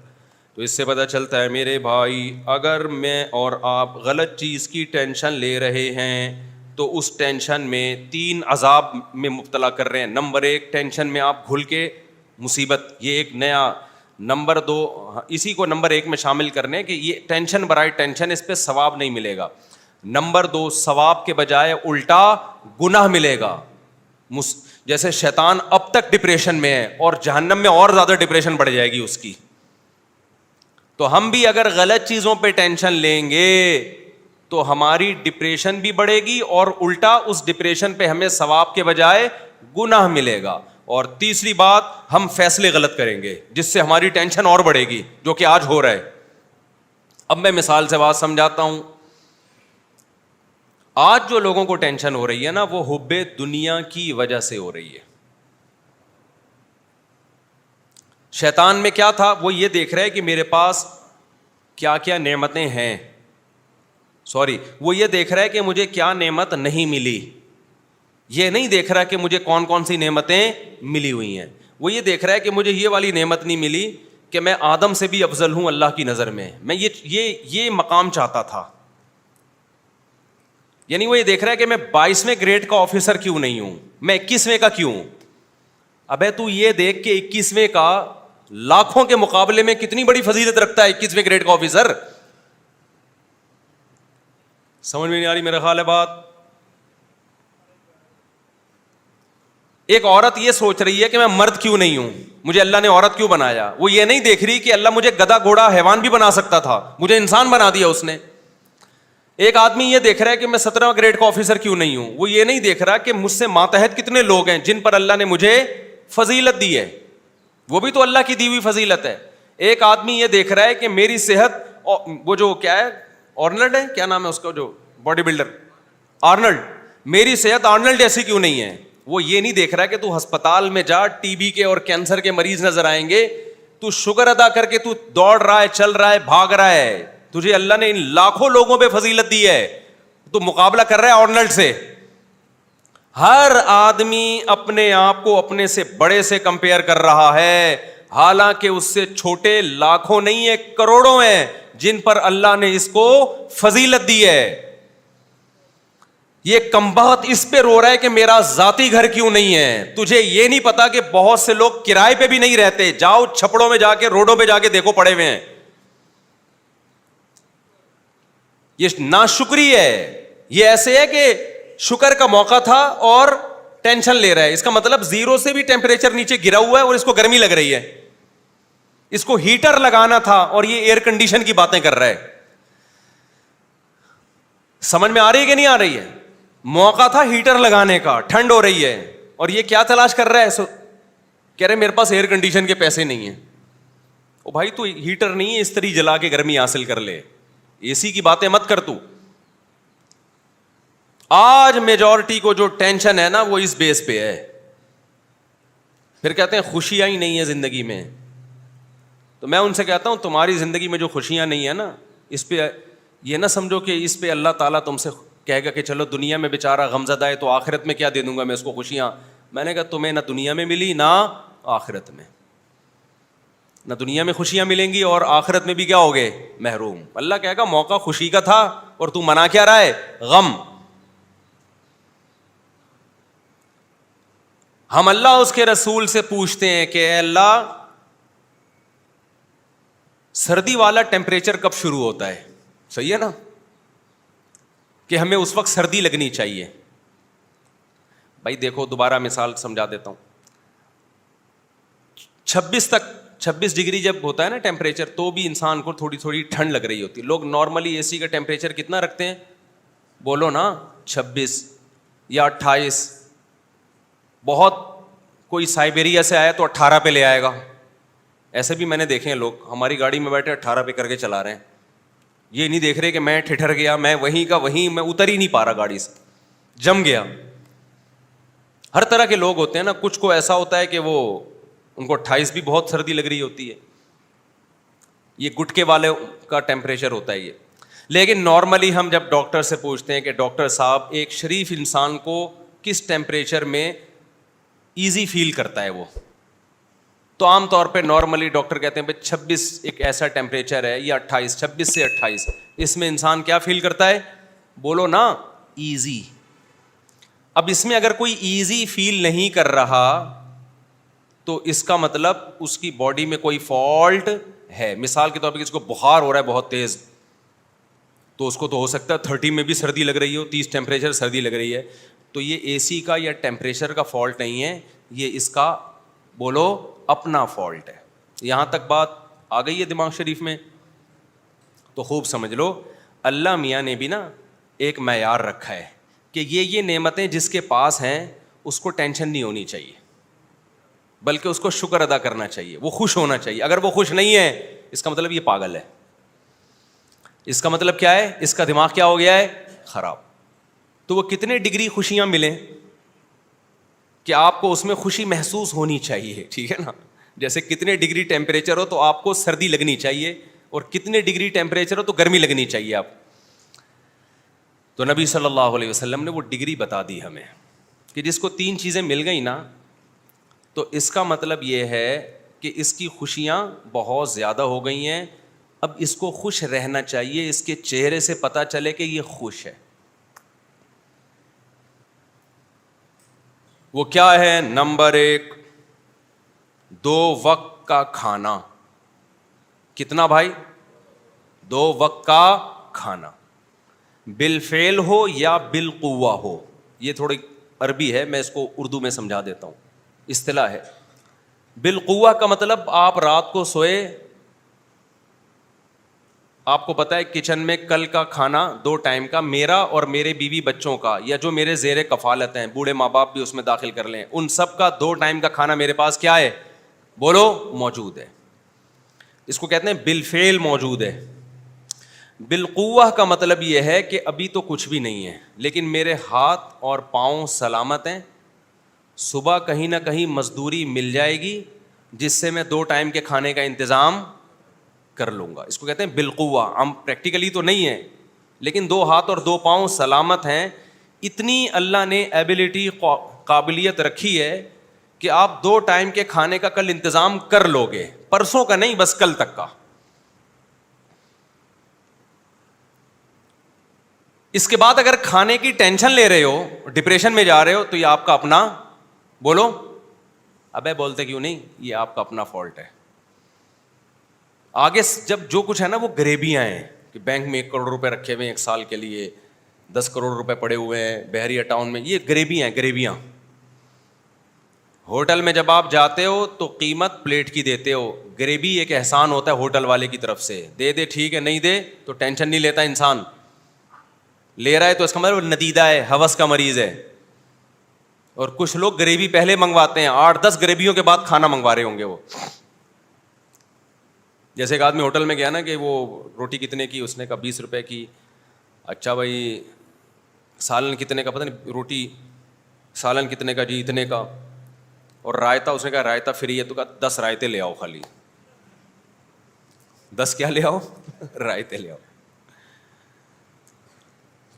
[SPEAKER 1] تو اس سے پتہ چلتا ہے میرے بھائی, اگر میں اور آپ غلط چیز کی ٹینشن لے رہے ہیں تو اس ٹینشن میں 3 عذاب میں مبتلا کر رہے ہیں. نمبر 1, ٹینشن میں آپ گھل کے مصیبت, یہ ایک نیا. نمبر 2, اسی کو نمبر 1 میں شامل کرنے کہ یہ ٹینشن برائے ٹینشن, اس پہ ثواب نہیں ملے گا. نمبر 2, ثواب کے بجائے الٹا گناہ ملے گا. جیسے شیطان اب تک ڈپریشن میں ہے اور جہنم میں اور زیادہ ڈپریشن بڑھ جائے گی اس کی. تو ہم بھی اگر غلط چیزوں پہ ٹینشن لیں گے تو ہماری ڈپریشن بھی بڑھے گی اور الٹا اس ڈپریشن پہ ہمیں ثواب کے بجائے گناہ ملے گا. اور تیسری بات, ہم فیصلے غلط کریں گے جس سے ہماری ٹینشن اور بڑھے گی, جو کہ آج ہو رہا ہے. اب میں مثال سے بات سمجھاتا ہوں. آج جو لوگوں کو ٹینشن ہو رہی ہے نا وہ حب دنیا کی وجہ سے ہو رہی ہے. شیطان میں کیا تھا؟ وہ یہ دیکھ رہا ہے کہ میرے پاس کیا کیا نعمتیں ہیں، وہ یہ دیکھ رہا ہے کہ مجھے کیا نعمت نہیں ملی. یہ نہیں دیکھ رہا کہ مجھے کون کون سی نعمتیں ملی ہوئی ہیں. وہ یہ دیکھ رہا ہے کہ مجھے یہ والی نعمت نہیں ملی کہ میں آدم سے بھی افضل ہوں اللہ کی نظر میں. میں یہ مقام چاہتا تھا. یعنی وہ یہ دیکھ رہا ہے کہ میں 22ویں گریڈ کا آفیسر کیوں نہیں ہوں، میں 21ویں کا کیوں ہوں. ابے تو یہ دیکھ کہ 21ویں کا لاکھوں کے مقابلے میں کتنی بڑی فضیلت رکھتا ہے 21ویں گریڈ کا آفیسر. سمجھ میں نہیں آ رہی میرا خیال ہے بات. ایک عورت یہ سوچ رہی ہے کہ میں مرد کیوں نہیں ہوں، مجھے اللہ نے عورت کیوں بنایا. وہ یہ نہیں دیکھ رہی کہ اللہ مجھے گدھا گھوڑا حیوان بھی بنا سکتا تھا، مجھے انسان بنا دیا اس نے. ایک آدمی یہ دیکھ رہا ہے کہ میں 17واں گریڈ کا آفیسر کیوں نہیں ہوں. وہ یہ نہیں دیکھ رہا کہ مجھ سے ماتحت کتنے لوگ ہیں جن پر اللہ نے مجھے فضیلت دی ہے، وہ بھی تو اللہ کی دی ہوئی فضیلت ہے. ایک آدمی یہ دیکھ رہا ہے کہ میری صحت، وہ جو کیا ہے آرنلڈ ہے، کیا نام ہے اس کا جو باڈی بلڈر، آرنلڈ، میری صحت آرنلڈ جیسی کیوں نہیں ہے. وہ یہ نہیں دیکھ رہا کہ تو ہسپتال میں جا، ٹی بی کے اور کینسر کے مریض نظر آئیں گے، تو شکر ادا کر کے تو دوڑ رہا ہے، چل رہا ہے، بھاگ رہا ہے. تجھے اللہ نے ان لاکھوں لوگوں پہ فضیلت دی ہے، تو مقابلہ کر رہا ہے آرنلڈ سے. ہر آدمی اپنے آپ کو اپنے سے بڑے سے کمپیئر کر رہا ہے، حالانکہ اس سے چھوٹے لاکھوں نہیں ہیں، کروڑوں ہیں جن پر اللہ نے اس کو فضیلت دی ہے. یہ کمبخت اس پہ رو رہا ہے کہ میرا ذاتی گھر کیوں نہیں ہے. تجھے یہ نہیں پتا کہ بہت سے لوگ کرائے پہ بھی نہیں رہتے. جاؤ چھپڑوں میں جا کے، روڈوں پہ جا کے دیکھو، پڑے ہوئے ہیں. یہ ناشکری ہے. یہ ایسے ہے کہ شکر کا موقع تھا اور ٹینشن لے رہا ہے. اس کا مطلب 0 سے بھی ٹیمپریچر نیچے گرا ہوا ہے اور اس کو گرمی لگ رہی ہے. اس کو ہیٹر لگانا تھا اور یہ ایئر کنڈیشن کی باتیں کر رہا ہے. سمجھ میں آ رہی ہے کہ نہیں آ رہی ہے؟ موقع تھا ہیٹر لگانے کا، ٹھنڈ ہو رہی ہے، اور یہ کیا تلاش کر رہا ہے؟ کہہ رہے میرے پاس ایئر کنڈیشن کے پیسے نہیں ہیں. او بھائی تو ہیٹر نہیں ہے، استری جلا کے گرمی حاصل کر لے. اے سی کی باتیں مت کر تو. آج میجورٹی کو جو ٹینشن ہے نا وہ اس بیس پہ ہے. پھر کہتے ہیں خوشیاں ہی نہیں ہے زندگی میں. تو میں ان سے کہتا ہوں تمہاری زندگی میں جو خوشیاں نہیں ہیں نا، اس پہ یہ نہ سمجھو کہ اس پہ اللہ تعالیٰ تم سے کہے گا کہ چلو دنیا میں بیچارہ غمزدہ ہے تو آخرت میں کیا دے دوں گا میں اس کو خوشیاں. میں نے کہا تمہیں نہ دنیا میں ملی نہ آخرت میں. نہ دنیا میں خوشیاں ملیں گی اور آخرت میں بھی کیا ہوگے؟ محروم. اللہ کہے گا موقع خوشی کا تھا اور تو منا کیا رہا ہے؟ غم. ہم اللہ اس کے رسول سے پوچھتے ہیں کہ اے اللہ سردی والا ٹیمپریچر کب شروع ہوتا ہے؟ صحیح ہے نا کہ ہمیں اس وقت سردی لگنی چاہیے. بھائی دیکھو دوبارہ مثال سمجھا دیتا ہوں. 26 ڈگری جب ہوتا ہے نا ٹیمپریچر تو بھی انسان کو تھوڑی تھوڑی ٹھنڈ لگ رہی ہوتی ہے. لوگ نارملی اے سی کا ٹیمپریچر کتنا رکھتے ہیں؟ بولو نا 26 یا 28. بہت کوئی سائبیریا سے آیا تو 18 پہ لے آئے گا. ایسے بھی میں نے دیکھے ہیں لوگ ہماری گاڑی میں بیٹھے 18 پہ کر کے چلا رہے ہیں. یہ نہیں دیکھ رہے کہ میں ٹھٹر گیا، میں وہیں کا وہیں، میں اتر ہی نہیں پا رہا گاڑی سے، جم گیا. ہر طرح کے لوگ ہوتے ہیں نا. کچھ کو ایسا ہوتا ہے کہ وہ ان کو 28 بھی بہت سردی لگ رہی ہوتی ہے. یہ گٹکے والے کا ٹیمپریچر ہوتا ہے یہ. لیکن نارملی ہم جب ڈاکٹر سے پوچھتے ہیں کہ ڈاکٹر صاحب ایک شریف انسان کو کس ٹیمپریچر میں ایزی فیل کرتا ہے وہ، تو عام طور پہ نارملی ڈاکٹر کہتے ہیں 26 ایک ایسا ٹیمپریچر ہے یا 28، 26 سے 28 اس میں انسان کیا فیل کرتا ہے؟ بولو نا ایزی. اب اس میں اگر کوئی ایزی فیل نہیں کر رہا تو اس کا مطلب اس کی باڈی میں کوئی فالٹ ہے. مثال کے طور پہ اس کو بخار ہو رہا ہے بہت تیز، تو اس کو تو ہو سکتا ہے 30 میں بھی سردی لگ رہی ہو، 30 ٹیمپریچر سردی لگ رہی ہے. تو یہ اے سی کا یا ٹیمپریچر کا فالٹ نہیں ہے، یہ اس کا بولو اپنا فالٹ ہے. یہاں تک بات آ گئی ہے دماغ شریف میں؟ تو خوب سمجھ لو اللہ میاں نے بھی نا ایک معیار رکھا ہے کہ یہ نعمتیں جس کے پاس ہیں اس کو ٹینشن نہیں ہونی چاہیے، بلکہ اس کو شکر ادا کرنا چاہیے، وہ خوش ہونا چاہیے. اگر وہ خوش نہیں ہے اس کا مطلب یہ پاگل ہے. اس کا مطلب کیا ہے؟ اس کا دماغ کیا ہو گیا ہے؟ خراب. تو وہ کتنے ڈگری خوشیاں ملیں کہ آپ کو اس میں خوشی محسوس ہونی چاہیے, ٹھیک ہے نا. جیسے کتنے ڈگری ٹیمپریچر ہو تو آپ کو سردی لگنی چاہیے, اور کتنے ڈگری ٹیمپریچر ہو تو گرمی لگنی چاہیے آپ. تو نبی صلی اللہ علیہ وسلم نے وہ ڈگری بتا دی ہمیں کہ جس کو 3 چیزیں مل گئی نا, تو اس کا مطلب یہ ہے کہ اس کی خوشیاں بہت زیادہ ہو گئی ہیں. اب اس کو خوش رہنا چاہیے, اس کے چہرے سے پتہ چلے کہ یہ خوش ہے. وہ کیا ہے؟ نمبر 1, 2 وقت کا کھانا. کتنا بھائی؟ 2 وقت کا کھانا, بالفعل ہو یا بالقوہ ہو. یہ تھوڑی عربی ہے, میں اس کو اردو میں سمجھا دیتا ہوں, اصطلاح ہے. بالقوہ کا مطلب آپ رات کو سوئے, آپ کو پتا ہے کچن میں کل کا کھانا 2 ٹائم کا, میرا اور میرے بیوی بچوں کا, یا جو میرے زیر کفالت ہیں, بوڑھے ماں باپ بھی اس میں داخل کر لیں, ان سب کا 2 ٹائم کا کھانا میرے پاس کیا ہے؟ بولو, موجود ہے. اس کو کہتے ہیں بالفعل موجود ہے. بالقوہ کا مطلب یہ ہے کہ ابھی تو کچھ بھی نہیں ہے, لیکن میرے ہاتھ اور پاؤں سلامت ہیں, صبح کہیں نہ کہیں مزدوری مل جائے گی جس سے میں 2 ٹائم کے کھانے کا انتظام کر لوں گا. اس کو کہتے ہیں بالقوہ. ہم پریکٹیکلی تو نہیں ہے, لیکن 2 ہاتھ اور 2 پاؤں سلامت ہیں. اتنی اللہ نے ایبلٹی, قابلیت رکھی ہے کہ آپ 2 ٹائم کے کھانے کا کل انتظام کر لو گے, پرسوں کا نہیں, بس کل تک کا. اس کے بعد اگر کھانے کی ٹینشن لے رہے ہو, ڈپریشن میں جا رہے ہو, تو یہ آپ کا اپنا, بولو ابے بولتے کیوں نہیں, یہ آپ کا اپنا فالٹ ہے. آگے جب جو کچھ ہے نا وہ غریبیاں ہیں کہ بینک میں 1 کروڑ روپے رکھے ہوئے ہیں 1 سال کے لیے, 10 کروڑ روپے پڑے ہوئے ہیں بحریہ ٹاؤن میں, یہ غریبیاں ہیں, غریبیاں. ہوٹل میں جب آپ جاتے ہو تو قیمت پلیٹ کی دیتے ہو, غریبی ایک احسان ہوتا ہے ہوٹل والے کی طرف سے, دے دے ٹھیک ہے, نہیں دے تو ٹینشن نہیں لیتا انسان. لے رہا ہے تو اس کا مطلب ندیدہ ہے, ہوس کا مریض ہے. اور کچھ لوگ غریبی پہلے منگواتے ہیں, 8-10 غریبیوں کے بعد کھانا منگوا رہے ہوں گے وہ. جیسے ایک آدمی ہوٹل میں گیا نا کہ وہ روٹی کتنے کی, اس نے کہا 20 روپے کی. اچھا بھائی سالن کتنے کا؟ پتہ نہیں, روٹی سالن کتنے کا؟ جی اتنے کا. اور رائتا, اس نے کہا رائتا فری ہے, تو کہا 10 رائتے لے آؤ خالی. 10 کیا لے آؤ؟ رائتے لے آؤ.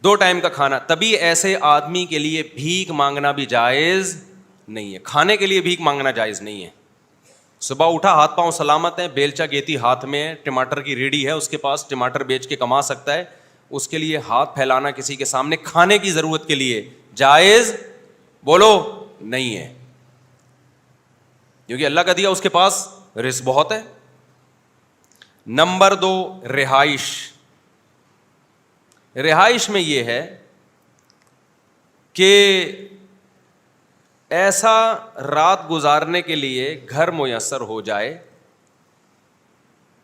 [SPEAKER 1] 2 ٹائم کا کھانا. تبھی ایسے آدمی کے لیے بھیک مانگنا بھی جائز نہیں ہے, کھانے کے لیے بھیک مانگنا جائز نہیں ہے. صبح اٹھا, ہاتھ پاؤں سلامت ہیں, بیلچا گیتی ہاتھ میں ہے, ٹماٹر کی ریڑھی ہے اس کے پاس, ٹماٹر بیچ کے کما سکتا ہے, اس کے لیے ہاتھ پھیلانا کسی کے سامنے کھانے کی ضرورت کے لیے جائز, بولو, نہیں ہے. کیونکہ اللہ کا دیا اس کے پاس رزق بہت ہے. نمبر 2, رہائش. رہائش میں یہ ہے کہ ایسا رات گزارنے کے لیے گھر میسر ہو جائے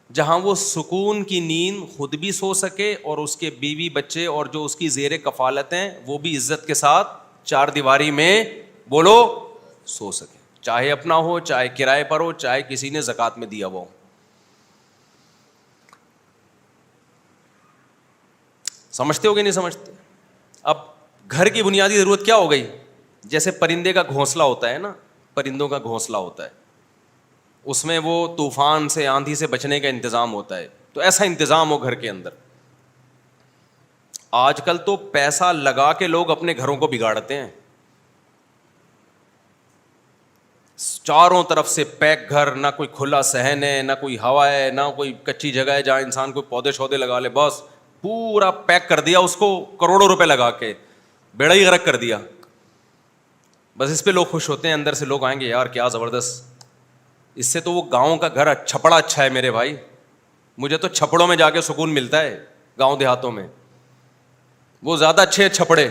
[SPEAKER 1] جہاں وہ سکون کی نیند خود بھی سو سکے, اور اس کے بیوی بچے اور جو اس کی زیر کفالت ہیں وہ بھی عزت کے ساتھ 4 دیواری میں, بولو, سو سکے. چاہے اپنا ہو, چاہے کرائے پر ہو, چاہے کسی نے زکوٰۃ میں دیا ہو. سمجھتے ہو کہ نہیں سمجھتے؟ اب گھر کی بنیادی ضرورت کیا ہو گئی؟ جیسے پرندے کا گھونسلہ ہوتا ہے نا, پرندوں کا گھونسلہ ہوتا ہے, اس میں وہ طوفان سے, آندھی سے بچنے کا انتظام ہوتا ہے, تو ایسا انتظام ہو گھر کے اندر. آج کل تو پیسہ لگا کے لوگ اپنے گھروں کو بگاڑتے ہیں, چاروں طرف سے پیک گھر, نہ کوئی کھلا صحن ہے, نہ کوئی ہوا ہے, نہ کوئی کچی جگہ ہے جہاں انسان کوئی پودے شودے لگا لے, بس پورا پیک کر دیا اس کو کروڑوں روپے لگا کے, بیڑا ہی غرق کر دیا. بس اس پہ لوگ خوش ہوتے ہیں, اندر سے لوگ آئیں گے یار کیا زبردست, اس سے تو وہ گاؤں کا گھر چھپڑا اچھا ہے میرے بھائی, مجھے تو چھپڑوں میں جا کے سکون ملتا ہے, گاؤں دیہاتوں میں وہ زیادہ اچھے ہیں چھپڑے,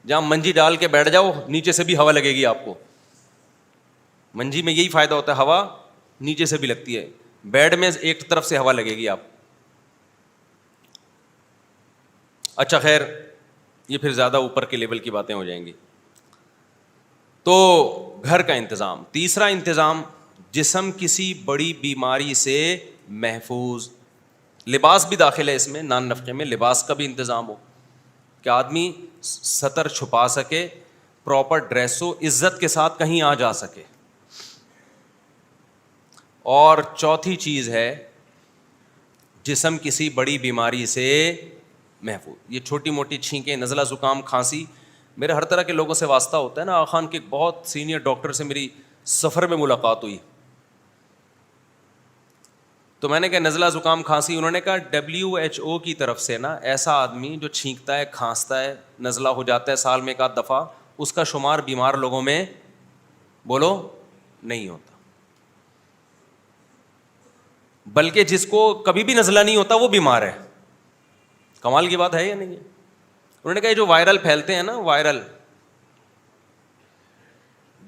[SPEAKER 1] جہاں منجی ڈال کے بیٹھ جاؤ, نیچے سے بھی ہوا لگے گی آپ کو. منجی میں یہی فائدہ ہوتا ہے, ہوا نیچے سے بھی لگتی ہے, بیڈ میں ایک طرف سے ہوا لگے گی آپ. اچھا خیر, یہ پھر زیادہ اوپر کے لیول کی باتیں ہو جائیں گی. تو گھر کا انتظام. تیسرا انتظام, جسم کسی بڑی بیماری سے محفوظ. لباس بھی داخل ہے اس میں, نان نفقے میں لباس کا بھی انتظام ہو کہ آدمی سطر چھپا سکے, پراپر ڈریس ہو, عزت کے ساتھ کہیں آ جا سکے. اور چوتھی چیز ہے جسم کسی بڑی بیماری سے محفوظ. یہ چھوٹی موٹی چھینکیں, نزلہ, زکام, کھانسی, میرے ہر طرح کے لوگوں سے واسطہ ہوتا ہے نا. آغا خان کے ایک بہت سینئر ڈاکٹر سے میری سفر میں ملاقات ہوئی, تو میں نے کہا نزلہ, زکام, کھانسی. انہوں نے کہا WHO کی طرف سے نا ایسا آدمی جو چھینکتا ہے, کھانستا ہے, نزلہ ہو جاتا ہے سال میں ایک آدھ دفعہ, اس کا شمار بیمار لوگوں میں بولو نہیں ہوتا, بلکہ جس کو کبھی بھی نزلہ نہیں ہوتا وہ بیمار ہے. کمال کی بات ہے یا نہیں ہے؟ انہوں نے کہا جو وائرل پھیلتے ہیں نا,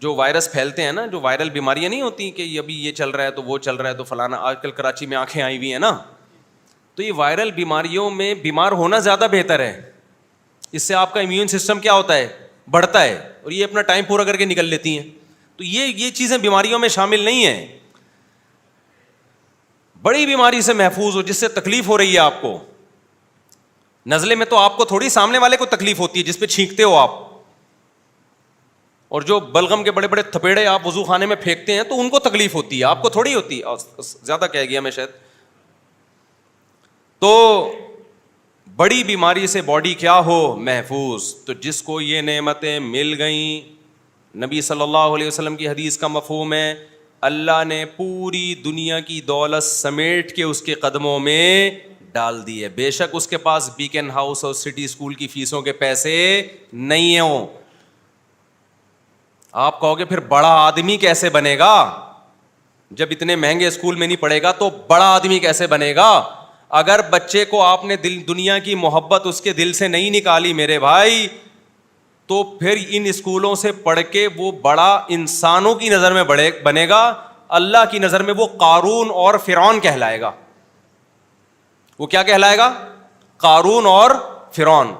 [SPEAKER 1] جو وائرس پھیلتے ہیں نا, جو وائرل بیماریاں نہیں ہوتی کہ ابھی یہ چل رہا ہے تو وہ چل رہا ہے تو فلانا. آج کل کراچی میں آنکھیں آئی ہوئی ہیں نا, تو یہ وائرل بیماریوں میں بیمار ہونا زیادہ بہتر ہے. اس سے آپ کا امیون سسٹم کیا ہوتا ہے, بڑھتا ہے, اور یہ اپنا ٹائم پورا کر کے نکل لیتی ہیں. تو یہ چیزیں بیماریوں میں شامل نہیں ہیں. بڑی بیماری سے محفوظ ہو جس سے تکلیف ہو رہی ہے آپ کو. نزلے میں تو آپ کو تھوڑی, سامنے والے کو تکلیف ہوتی ہے جس پہ چھینکتے ہو آپ, اور جو بلغم کے بڑے بڑے تھپیڑے آپ وضو خانے میں پھینکتے ہیں تو ان کو تکلیف ہوتی ہے, آپ کو تھوڑی ہوتی ہے. زیادہ کہہ گیا میں شاید. تو بڑی بیماری سے باڈی کیا ہو, محفوظ. تو جس کو یہ نعمتیں مل گئیں, نبی صلی اللہ علیہ وسلم کی حدیث کا مفہوم ہے, اللہ نے پوری دنیا کی دولت سمیٹ کے اس کے قدموں میں ڈال دی ہے. بے شک اس کے پاس بیکن ہاؤس اور سٹی اسکول کی فیسوں کے پیسے نہیں ہوں. آپ کہو گے پھر بڑا آدمی کیسے بنے گا, جب اتنے مہنگے اسکول میں نہیں پڑھے گا تو بڑا آدمی کیسے بنے گا؟ اگر بچے کو آپ نے دنیا کی محبت اس کے دل سے نہیں نکالی میرے بھائی, تو پھر ان اسکولوں سے پڑھ کے وہ بڑا انسانوں کی نظر میں بنے گا, اللہ کی نظر میں وہ قارون اور فرعون کہلائے گا. وہ کیا کہلائے گا؟ قارون اور فرعون.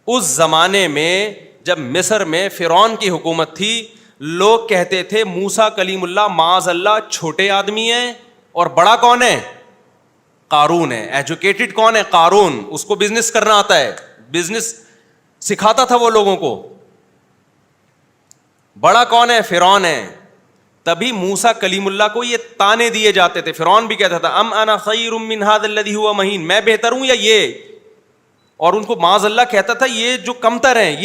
[SPEAKER 1] اس زمانے میں جب مصر میں فرعون کی حکومت تھی, لوگ کہتے تھے موسیٰ کلیم اللہ معاذ اللہ چھوٹے آدمی ہیں, اور بڑا کون ہے؟ قارون ہے. ایجوکیٹڈ کون ہے؟ قارون. اس کو بزنس کرنا آتا ہے, بزنس سکھاتا تھا وہ لوگوں کو. بڑا کون ہے؟ فرعون ہے. تبھی موسیٰ کلیم اللہ کو یہ تانے دیے جاتے تھے. فرعون بھی کہتا تھا ام انا خیر من ھذا الذی ھو مہین, میں بہتر ہوں یا یہ, اور ان کو معاذ اللہ کہتا تھا یہ جو کمتر ہیں,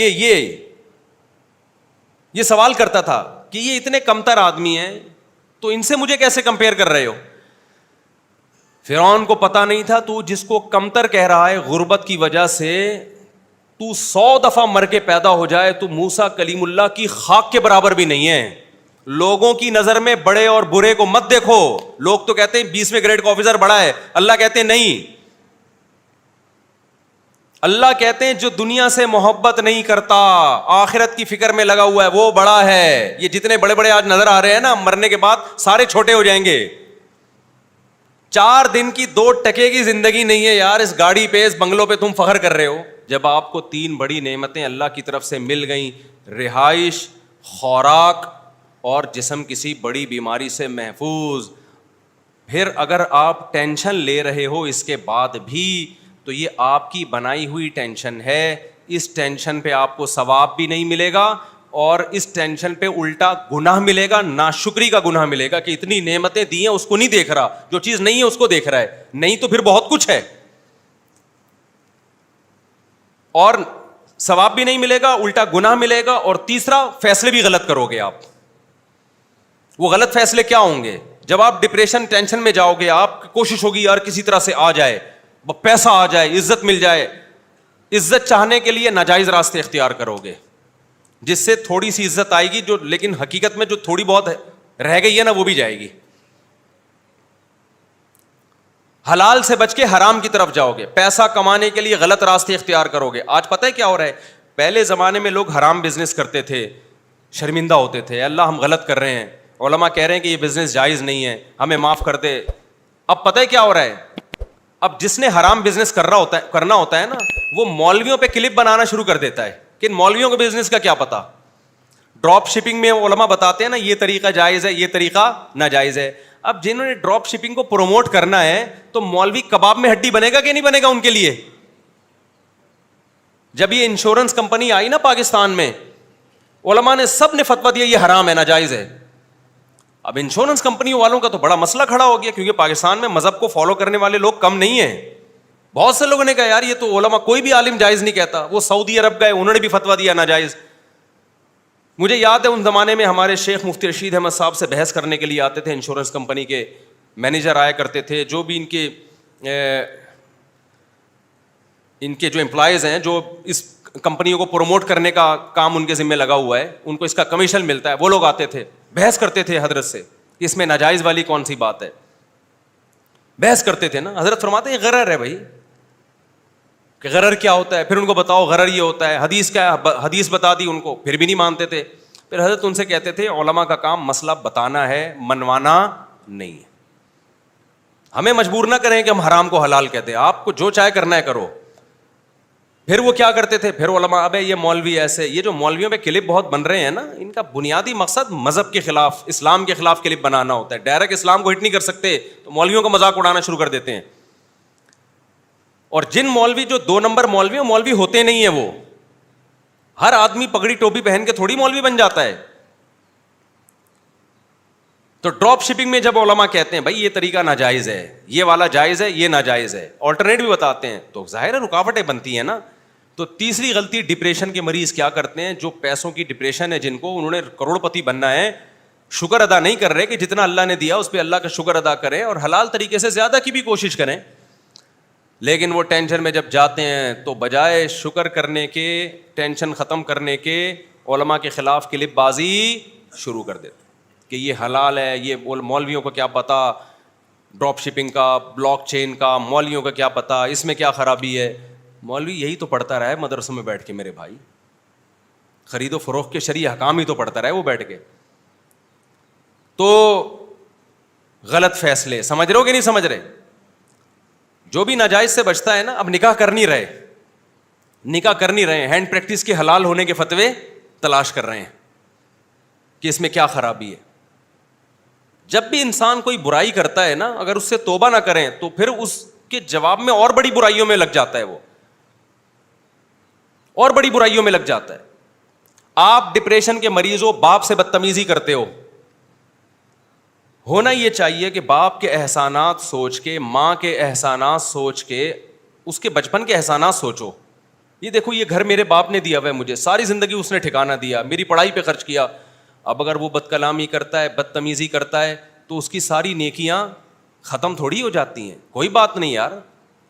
[SPEAKER 1] یہ سوال کرتا تھا کہ یہ اتنے کمتر آدمی ہیں تو ان سے مجھے کیسے کمپیئر کر رہے ہو. فرعون کو پتا نہیں تھا تو جس کو کمتر کہہ رہا ہے غربت کی وجہ سے, تو 100 دفعہ مر کے پیدا ہو جائے تو موسیٰ کلیم اللہ کی خاک کے برابر بھی نہیں ہے. لوگوں کی نظر میں بڑے اور برے کو مت دیکھو. لوگ تو کہتے ہیں 20ویں گریڈ کا آفیسر بڑا ہے, اللہ کہتے ہیں نہیں. اللہ کہتے ہیں جو دنیا سے محبت نہیں کرتا, آخرت کی فکر میں لگا ہوا ہے, وہ بڑا ہے. یہ جتنے بڑے بڑے آج نظر آ رہے ہیں نا, مرنے کے بعد سارے چھوٹے ہو جائیں گے. 4 دن کی 2 ٹکے کی زندگی نہیں ہے یار. اس گاڑی پہ, اس بنگلوں پہ تم فخر کر رہے ہو. جب آپ کو 3 بڑی نعمتیں اللہ کی طرف سے مل گئیں, رہائش, خوراک اور جسم کسی بڑی بیماری سے محفوظ, پھر اگر آپ ٹینشن لے رہے ہو اس کے بعد بھی, تو یہ آپ کی بنائی ہوئی ٹینشن ہے. اس ٹینشن پہ آپ کو ثواب بھی نہیں ملے گا, اور اس ٹینشن پہ الٹا گناہ ملے گا, ناشکری کا گناہ ملے گا کہ اتنی نعمتیں دی ہیں اس کو نہیں دیکھ رہا, جو چیز نہیں ہے اس کو دیکھ رہا ہے. نہیں تو پھر بہت کچھ ہے, اور ثواب بھی نہیں ملے گا, الٹا گناہ ملے گا. اور تیسرا, فیصلے بھی غلط کرو گے آپ. وہ غلط فیصلے کیا ہوں گے؟ جب آپ ڈپریشن, ٹینشن میں جاؤ گے, آپ کی کوشش ہوگی یار کسی طرح سے آ جائے, پیسہ آ جائے, عزت مل جائے. عزت چاہنے کے لیے ناجائز راستے اختیار کرو گے, جس سے تھوڑی سی عزت آئے گی, جو لیکن حقیقت میں جو تھوڑی بہت رہ گئی ہے نا وہ بھی جائے گی. حلال سے بچ کے حرام کی طرف جاؤ گے, پیسہ کمانے کے لیے غلط راستے اختیار کرو گے. آج پتہ ہے کیا ہو رہا ہے؟ پہلے زمانے میں لوگ حرام بزنس کرتے تھے, شرمندہ ہوتے تھے, اللہ ہم غلط کر رہے ہیں, علماء کہہ رہے ہیں کہ یہ بزنس جائز نہیں ہے, ہمیں معاف کر دے. اب پتہ ہے کیا ہو رہا ہے؟ اب جس نے حرام بزنس کرنا ہوتا ہے نا, وہ مولویوں پہ کلپ بنانا شروع کر دیتا ہے کہ مولویوں کو بزنس کا کیا پتا. ڈراپ شپنگ میں علماء بتاتے ہیں نا یہ طریقہ جائز ہے, یہ طریقہ ناجائز ہے. اب جنہوں نے ڈراپ شپنگ کو پروموٹ کرنا ہے, تو مولوی کباب میں ہڈی بنے گا کہ نہیں بنے گا ان کے لیے؟ جب یہ انشورنس کمپنی آئی نا پاکستان میں, علماء نے سب نے فتویٰ دیا یہ حرام ہے, ناجائز ہے. اب انشورنس کمپنیوں والوں کا تو بڑا مسئلہ کھڑا ہو گیا, کیونکہ پاکستان میں مذہب کو فالو کرنے والے لوگ کم نہیں ہیں. بہت سے لوگوں نے کہا یار یہ تو علماء, کوئی بھی عالم جائز نہیں کہتا. وہ سعودی عرب گئے, انہوں نے بھی فتویٰ دیا ناجائز. مجھے یاد ہے ان زمانے میں ہمارے شیخ مفتی رشید احمد صاحب سے بحث کرنے کے لیے آتے تھے, انشورنس کمپنی کے مینیجر آیا کرتے تھے, جو بھی ان کے جو امپلائیز ہیں, جو اس کمپنیوں کو پروموٹ کرنے کا کام ان کے ذمہ لگا ہوا ہے, ان کو اس کا کمیشن ملتا ہے, وہ لوگ آتے تھے, بحث کرتے تھے حضرت سے کہ اس میں ناجائز والی کون سی بات ہے. بحث کرتے تھے نا, حضرت فرماتے ہیں غرر ہے بھائی, کہ غرر کیا ہوتا ہے, پھر ان کو بتاؤ غرر یہ ہوتا ہے, حدیث کیا ہے, حدیث بتا دی ان کو, پھر بھی نہیں مانتے تھے. پھر حضرت ان سے کہتے تھے علماء کا کام مسئلہ بتانا ہے, منوانا نہیں ہے. ہمیں مجبور نہ کریں کہ ہم حرام کو حلال کہتے ہیں, آپ کو جو چاہے کرنا ہے کرو. پھر وہ کیا کرتے تھے, پھر علماء ابے یہ مولوی ایسے, یہ جو مولویوں پہ کلپ بہت بن رہے ہیں نا, ان کا بنیادی مقصد مذہب کے خلاف, اسلام کے خلاف کلپ بنانا ہوتا ہے. ڈائریکٹ اسلام کو ہٹ نہیں کر سکتے تو مولویوں کا مذاق اڑانا شروع کر دیتے ہیں. اور جن مولوی جو 2 نمبر مولوی, وہ مولوی ہوتے نہیں ہیں. وہ ہر آدمی پگڑی ٹوپی پہن کے تھوڑی مولوی بن جاتا ہے. تو ڈراپ شپنگ میں جب علماء کہتے ہیں بھائی یہ طریقہ ناجائز ہے, یہ والا جائز ہے, یہ ناجائز ہے, آلٹرنیٹ بھی بتاتے ہیں, تو ظاہر ہے رکاوٹیں بنتی ہیں نا. تو تیسری غلطی, ڈپریشن کے مریض کیا کرتے ہیں, جو پیسوں کی ڈپریشن ہے, جن کو انہوں نے کروڑ پتی بننا ہے, شکر ادا نہیں کر رہے کہ جتنا اللہ نے دیا اس پہ اللہ کا شکر ادا کریں اور حلال طریقے سے زیادہ کی بھی کوشش کریں. لیکن وہ ٹینشن میں جب جاتے ہیں تو بجائے شکر کرنے کے, ٹینشن ختم کرنے کے, علماء کے خلاف کلپ بازی شروع کر دیتے کہ یہ حلال ہے, یہ مولویوں کو کیا پتا ڈراپ شپنگ کا, بلاک چین کا, مولویوں کا کیا پتا اس میں کیا خرابی ہے. مولوی یہی تو پڑھتا رہا ہے مدرسوں میں بیٹھ کے میرے بھائی, خرید و فروخت کے شرعی احکام ہی تو پڑھتا رہا ہے وہ بیٹھ کے. تو غلط فیصلے سمجھ رہے ہو کہ نہیں سمجھ رہے؟ جو بھی ناجائز سے بچتا ہے نا, اب نکاح کر نہیں رہے, ہینڈ پریکٹس کے حلال ہونے کے فتوے تلاش کر رہے ہیں کہ اس میں کیا خرابی ہے. جب بھی انسان کوئی برائی کرتا ہے نا, اگر اس سے توبہ نہ کریں تو پھر اس کے جواب میں اور بڑی برائیوں میں لگ جاتا ہے, وہ اور بڑی برائیوں میں لگ جاتا ہے. آپ ڈپریشن کے مریض ہو, باپ سے بدتمیزی کرتے ہو, ہونا یہ چاہیے کہ باپ کے احسانات سوچ کے, ماں کے احسانات سوچ کے, اس کے بچپن کے احسانات سوچو. یہ دیکھو یہ گھر میرے باپ نے دیا ہوا ہے مجھے, ساری زندگی اس نے ٹھکانہ دیا, میری پڑھائی پہ خرچ کیا. اب اگر وہ بد کلامی کرتا ہے, بدتمیزی کرتا ہے, تو اس کی ساری نیکیاں ختم تھوڑی ہو جاتی ہیں. کوئی بات نہیں یار,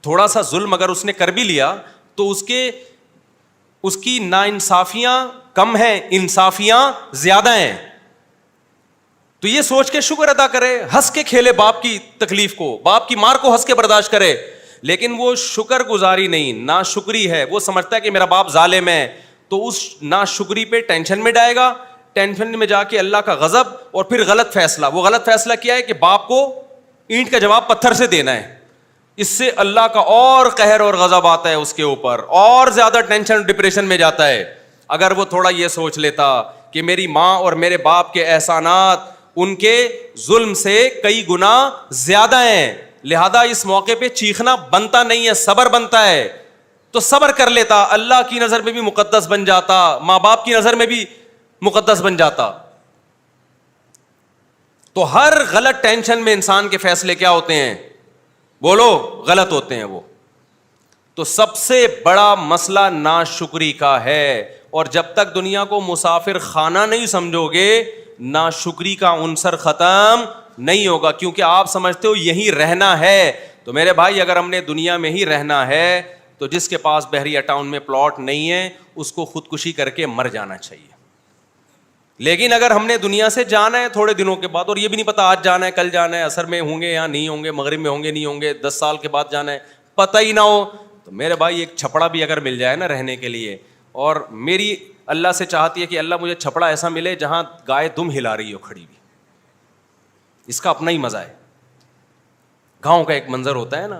[SPEAKER 1] تھوڑا سا ظلم اگر اس نے کر بھی لیا تو اس کی ناانصافیاں کم ہیں, انصافیاں زیادہ ہیں. تو یہ سوچ کے شکر ادا کرے, ہنس کے کھیلے باپ کی تکلیف کو, باپ کی مار کو ہنس کے برداشت کرے. لیکن وہ شکر گزاری نہیں, ناشکری ہے. وہ سمجھتا ہے کہ میرا باپ ظالم ہے, تو اس ناشکری پہ ٹینشن میں جائے گا, ٹینشن میں جا کے اللہ کا غضب, اور پھر غلط فیصلہ. وہ غلط فیصلہ کیا ہے کہ باپ کو اینٹ کا جواب پتھر سے دینا ہے. اس سے اللہ کا اور قہر اور غضب آتا ہے اس کے اوپر, اور زیادہ ٹینشن ڈپریشن میں جاتا ہے. اگر وہ تھوڑا یہ سوچ لیتا کہ میری ماں اور میرے باپ کے احسانات ان کے ظلم سے کئی گنا زیادہ ہیں, لہذا اس موقع پہ چیخنا بنتا نہیں ہے, صبر بنتا ہے, تو صبر کر لیتا, اللہ کی نظر میں بھی مقدس بن جاتا, ماں باپ کی نظر میں بھی مقدس بن جاتا. تو ہر غلط ٹینشن میں انسان کے فیصلے کیا ہوتے ہیں, بولو, غلط ہوتے ہیں وہ. تو سب سے بڑا مسئلہ ناشکری کا ہے, اور جب تک دنیا کو مسافر خانہ نہیں سمجھو گے, ناشکری کا عنصر ختم نہیں ہوگا. کیونکہ آپ سمجھتے ہو یہی رہنا ہے. تو میرے بھائی اگر ہم نے دنیا میں ہی رہنا ہے تو جس کے پاس بحریہ ٹاؤن میں پلاٹ نہیں ہے اس کو خودکشی کر کے مر جانا چاہیے. لیکن اگر ہم نے دنیا سے جانا ہے تھوڑے دنوں کے بعد, اور یہ بھی نہیں پتا آج جانا ہے کل جانا ہے, عصر میں ہوں گے یا نہیں ہوں گے, مغرب میں ہوں گے نہیں ہوں گے, 10 سال کے بعد جانا ہے پتہ ہی نہ ہو, تو میرے بھائی ایک چھپڑا بھی اگر مل جائے نا رہنے کے لیے, اور میری اللہ سے چاہتی ہے کہ اللہ مجھے چھپڑا ایسا ملے جہاں گائے دم ہلا رہی ہو کھڑی ہوئی, اس کا اپنا ہی مزہ ہے. گاؤں کا ایک منظر ہوتا ہے نا,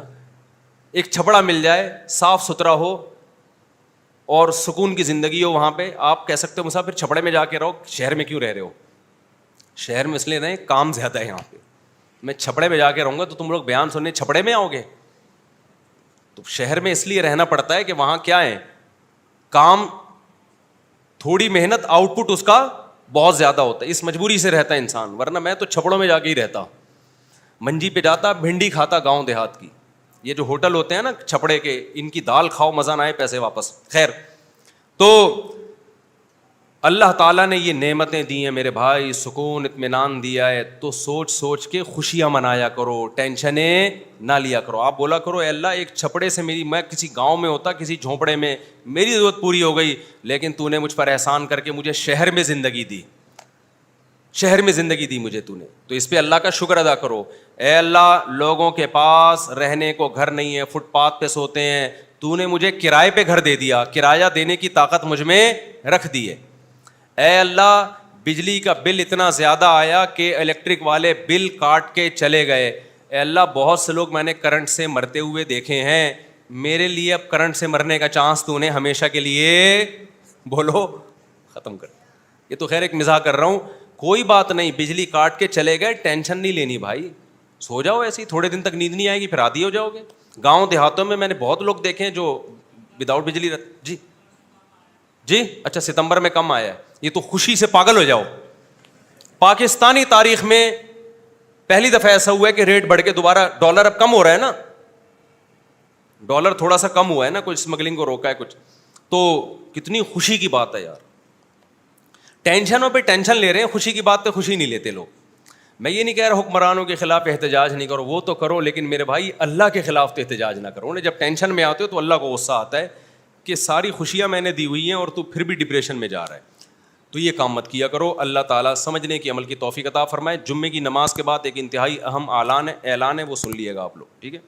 [SPEAKER 1] ایک چھپڑا مل جائے, صاف ستھرا ہو اور سکون کی زندگی ہو وہاں پہ. آپ کہہ سکتے ہو مسافر چھپڑے میں جا کے رہو, شہر میں کیوں رہ رہے ہو؟ شہر میں اس لیے رہیں کام زیادہ ہے یہاں پہ. میں چھپڑے میں جا کے رہوں گا تو تم لوگ بیان سننے چھپڑے میں آؤ گے. تو شہر میں اس لیے رہنا پڑتا ہے کہ وہاں کیا ہے, کام تھوڑی محنت آؤٹ پٹ اس کا بہت زیادہ ہوتا ہے, اس مجبوری سے رہتا ہے انسان, ورنہ میں تو چھپڑوں میں جا کے ہی رہتا, منجی پہ جاتا بھنڈی کھاتا گاؤں دیہات کی. یہ جو ہوٹل ہوتے ہیں نا چھپڑے کے, ان کی دال کھاؤ مزہ نہ آئے پیسے واپس. خیر, تو اللہ تعالیٰ نے یہ نعمتیں دی ہیں میرے بھائی, سکون اطمینان دیا ہے, تو سوچ سوچ کے خوشیاں منایا کرو, ٹینشنیں نہ لیا کرو. آپ بولا کرو اے اللہ ایک چھپڑے سے میں کسی گاؤں میں ہوتا, کسی جھونپڑے میں, میری ضرورت پوری ہو گئی, لیکن تو نے مجھ پر احسان کر کے مجھے شہر میں زندگی دی, شہر میں زندگی دی مجھے تو نے, تو اس پہ اللہ کا شکر ادا کرو. اے اللہ لوگوں کے پاس رہنے کو گھر نہیں ہے, فٹ پاتھ پہ سوتے ہیں, تو نے مجھے کرائے پہ گھر دے دیا, کرایہ دینے کی طاقت مجھ میں رکھ دی ہے. اے اللہ بجلی کا بل اتنا زیادہ آیا کہ الیکٹرک والے بل کاٹ کے چلے گئے. اے اللہ بہت سے لوگ میں نے کرنٹ سے مرتے ہوئے دیکھے ہیں, میرے لیے اب کرنٹ سے مرنے کا چانس تو نے ہمیشہ کے لیے بولو ختم کر. یہ تو خیر ایک مزاح کر رہا ہوں, کوئی بات نہیں, بجلی کاٹ کے چلے گئے, ٹینشن نہیں لینی بھائی, سو جاؤ ایسے ہی, تھوڑے دن تک نیند نہیں آئے گی, پھر عادی ہو جاؤ گے. گاؤں دیہاتوں میں نے بہت لوگ دیکھے ہیں جو وداؤٹ بجلی جی اچھا ستمبر میں کم آیا ہے, یہ تو خوشی سے پاگل ہو جاؤ. پاکستانی تاریخ میں پہلی دفعہ ایسا ہوا ہے کہ ریٹ بڑھ کے دوبارہ, ڈالر اب کم ہو رہا ہے نا, ڈالر تھوڑا سا کم ہوا ہے نا, کچھ اسمگلنگ کو روکا ہے کچھ, تو کتنی خوشی کی بات ہے یار. ٹینشنوں پہ ٹینشن لے رہے ہیں, خوشی کی بات پہ خوشی نہیں لیتے لوگ. میں یہ نہیں کہہ رہا حکمرانوں کے خلاف احتجاج نہیں کرو, وہ تو کرو, لیکن میرے بھائی اللہ کے خلاف تو احتجاج نہ کرو. جب ٹینشن میں آتے ہو تو اللہ کو غصہ آتا ہے کہ ساری خوشیاں میں نے دی ہوئی ہیں اور تو پھر بھی ڈپریشن میں جا رہا ہے. تو یہ کام مت کیا کرو. اللہ تعالیٰ سمجھنے کی عمل کی توفیق عطا فرمائے. جمعے کی نماز کے بعد ایک انتہائی اہم اعلان ہے, وہ سن لیے گا آپ لوگ, ٹھیک ہے.